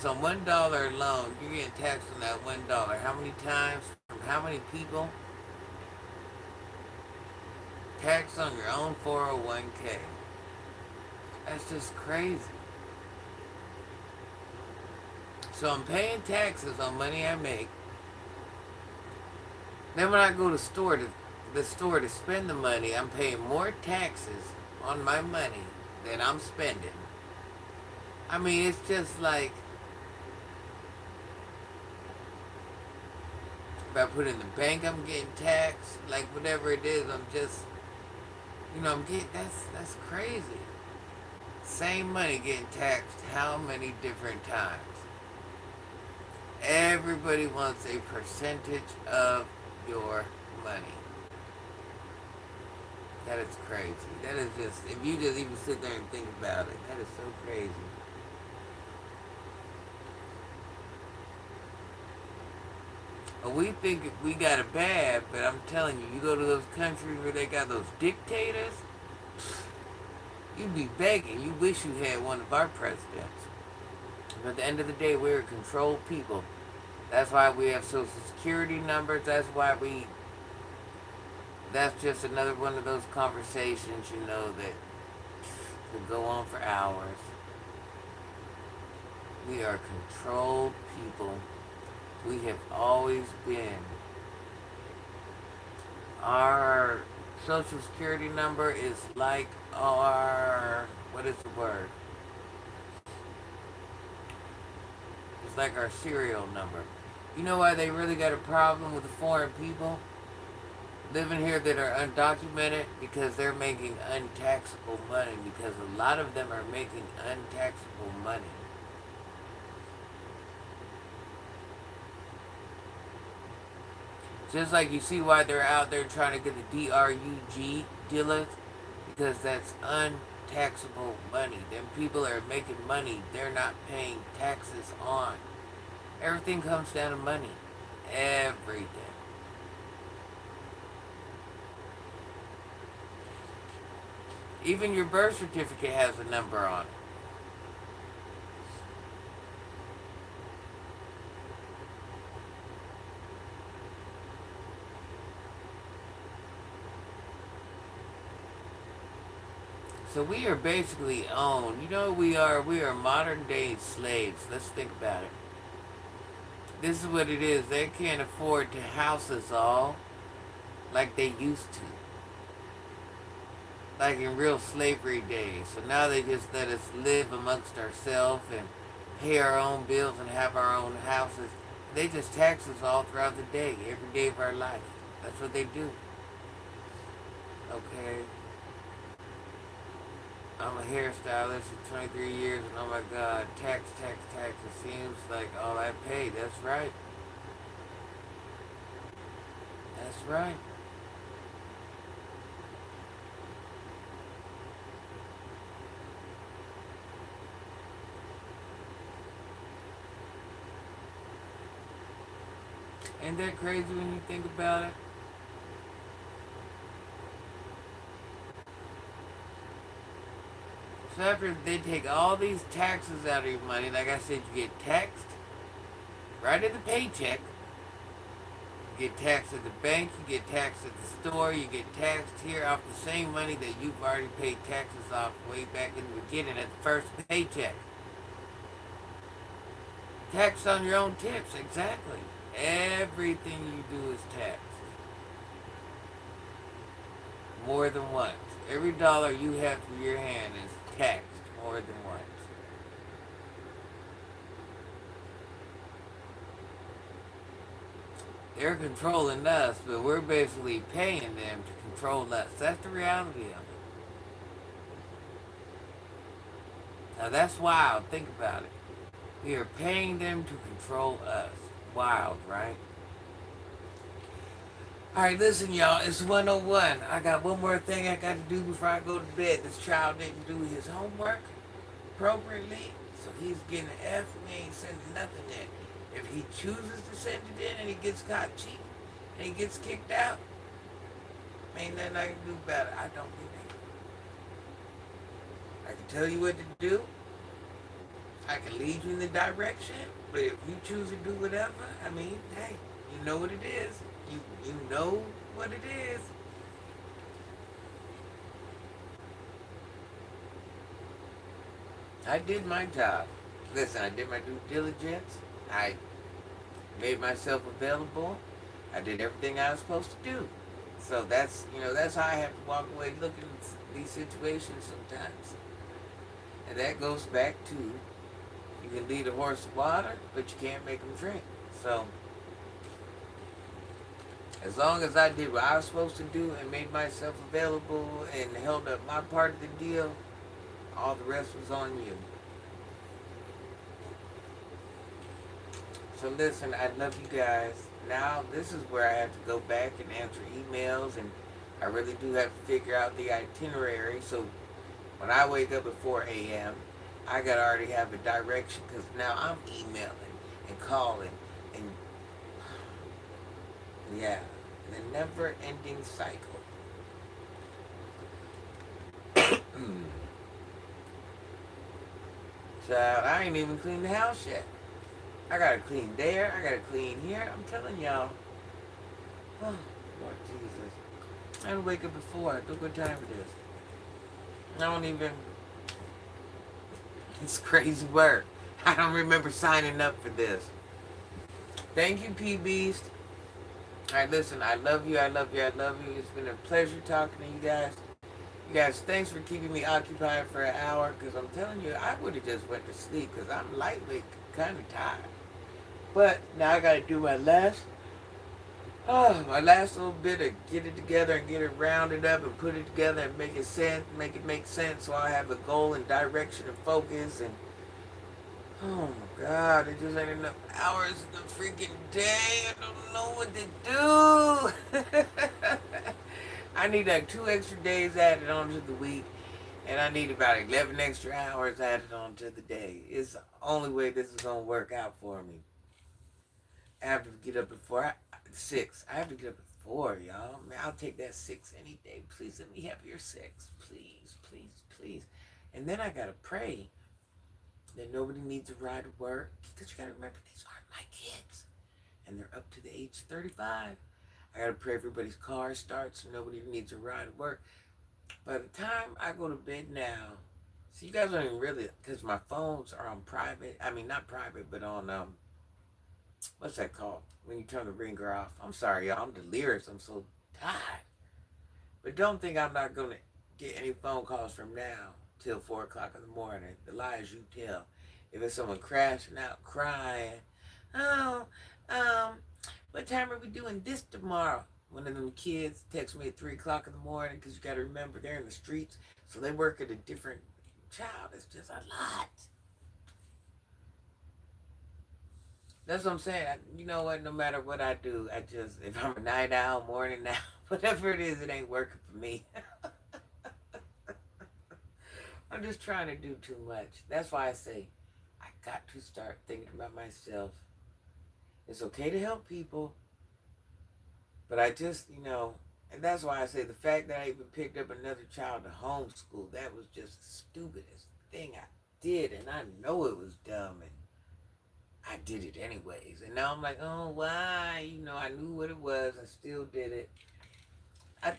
So on $1 alone, you're getting taxed on that $1. How many times? From how many people? Taxed on your own 401k. That's just crazy. So I'm paying taxes on money I make. Then when I go to the store to spend the money, I'm paying more taxes on my money than I'm spending. I mean, it's just like, if I put it in the bank, I'm getting taxed. Like whatever it is, I'm just, I'm getting, that's crazy. Same money getting taxed how many different times? Everybody wants a percentage of your money. That is crazy. That is just, if you just even sit there and think about it, that is so crazy. We think we got it bad, but I'm telling you, you go to those countries where they got those dictators, you'd be begging. You wish you had one of our presidents. But at the end of the day, we're controlled people. That's why we have social security numbers. That's just another one of those conversations, that could go on for hours. We are controlled people. We have always been. Our social security number is like our, what is the word? It's like our serial number. You know why they really got a problem with the foreign people living here that are undocumented? Because they're making untaxable money. Because a lot of them are making untaxable money. Just like you see why they're out there trying to get the DRUG dealers, because that's untaxable money. Them people are making money they're not paying taxes on. Everything comes down to money. Everything. Even your birth certificate has a number on it. So we are basically owned. You know what we are? We are modern day slaves. Let's think about it. This is what it is. They can't afford to house us all like they used to. Like in real slavery days. So now they just let us live amongst ourselves and pay our own bills and have our own houses. They just tax us all throughout the day, every day of our life. That's what they do. Okay? I'm a hairstylist for 23 years, and oh my God, tax. It seems like all I pay. That's right. That's right. Ain't that crazy when you think about it? So after they take all these taxes out of your money, like I said, you get taxed right at the paycheck. You get taxed at the bank, you get taxed at the store, you get taxed here off the same money that you've already paid taxes off way back in the beginning at the first paycheck. Tax on your own tips, exactly. Everything you do is taxed. More than once. Every dollar you have through your hand is taxed more than once. They're controlling us, but we're basically paying them to control us. That's the reality of it. Now that's wild. Think about it. We are paying them to control us. Wild, right? Alright, listen, y'all. It's 101. I got one more thing I got to do before I go to bed. This child didn't do his homework appropriately, so he's getting an F. We ain't sending nothing in. If he chooses to send it in and he gets caught cheating and he gets kicked out, ain't nothing I can do about it. I don't do that. I can tell you what to do. I can lead you in the direction, but if you choose to do whatever, I mean, hey, you know what it is. You know what it is. I did my job. Listen, I did my due diligence. I made myself available. I did everything I was supposed to do. So that's how I have to walk away looking at these situations sometimes. And that goes back to you can lead a horse to water, but you can't make him drink. So as long as I did what I was supposed to do and made myself available and held up my part of the deal, all the rest was on you. So listen, I love you guys. Now this is where I have to go back and answer emails, and I really do have to figure out the itinerary. So when I wake up at 4 a.m., I gotta already have a direction because now I'm emailing and calling and yeah, the never-ending cycle. Child, I ain't even cleaned the house yet. I gotta clean there. I gotta clean here. I'm telling y'all. Oh, Lord Jesus. I didn't wake up before. Look what time it is. I don't even. It's crazy work. I don't remember signing up for this. Thank you, P Beast. Alright, listen, I love you, I love you, I love you. It's been a pleasure talking to you guys. You guys, thanks for keeping me occupied for an hour, because I'm telling you, I would have just went to sleep, because I'm lightweight, kind of tired. But now I got to do my last little bit of get it together and get it rounded up and put it together and make it make sense so I have a goal and direction and focus and oh my God, it just ain't enough hours in the freaking day. I don't know what to do. I need like 2 extra days added onto the week, and I need about 11 extra hours added onto the day. It's the only way this is gonna work out for me. I have to get up at 6. I have to get up at 4, y'all. Man, I'll take that 6 any day. Please let me have your 6. Please, please, please. And then I gotta pray that nobody needs a ride to work. Because you gotta remember, these aren't my kids. And they're up to the age 35. I gotta pray everybody's car starts and nobody needs a ride to work. By the time I go to bed now, so you guys don't even really, because my phones are on private. I mean, not private, but on, what's that called? When you turn the ringer off. I'm sorry, y'all. I'm delirious. I'm so tired. But don't think I'm not going to get any phone calls from now till 4 o'clock in the morning. The lies you tell. If it's someone crashing out, crying, oh, um, what time are we doing this tomorrow? One of them kids text me at 3 o'clock in the morning because you got to remember they're in the streets. So they work at a different child. It's just a lot. That's what I'm saying. You know what? No matter what I do, if I'm a night owl, morning owl, whatever it is, it ain't working for me. I'm just trying to do too much. That's why I say, I got to start thinking about myself. It's okay to help people, But I just, and that's why I say the fact that I even picked up another child to homeschool, that was just the stupidest thing I did. And I know it was dumb. And I did it anyways. And now I'm like, oh, why? I knew what it was. I still did it.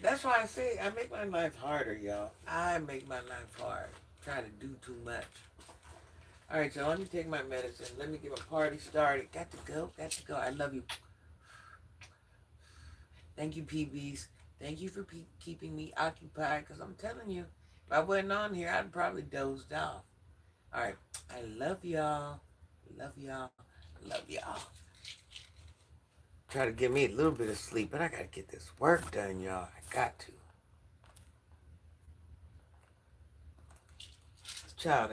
That's why I say I make my life harder, y'all. I make my life hard. Trying to do too much. All right, so let me take my medicine. Let me get my party started. Got to go. Got to go. I love you. Thank you, PBs. Thank you for keeping me occupied. Because I'm telling you, if I wasn't on here, I'd probably dozed off. All right. I love y'all. Love y'all. Love y'all. Try to get me a little bit of sleep, but I got to get this work done, y'all. I got to. This child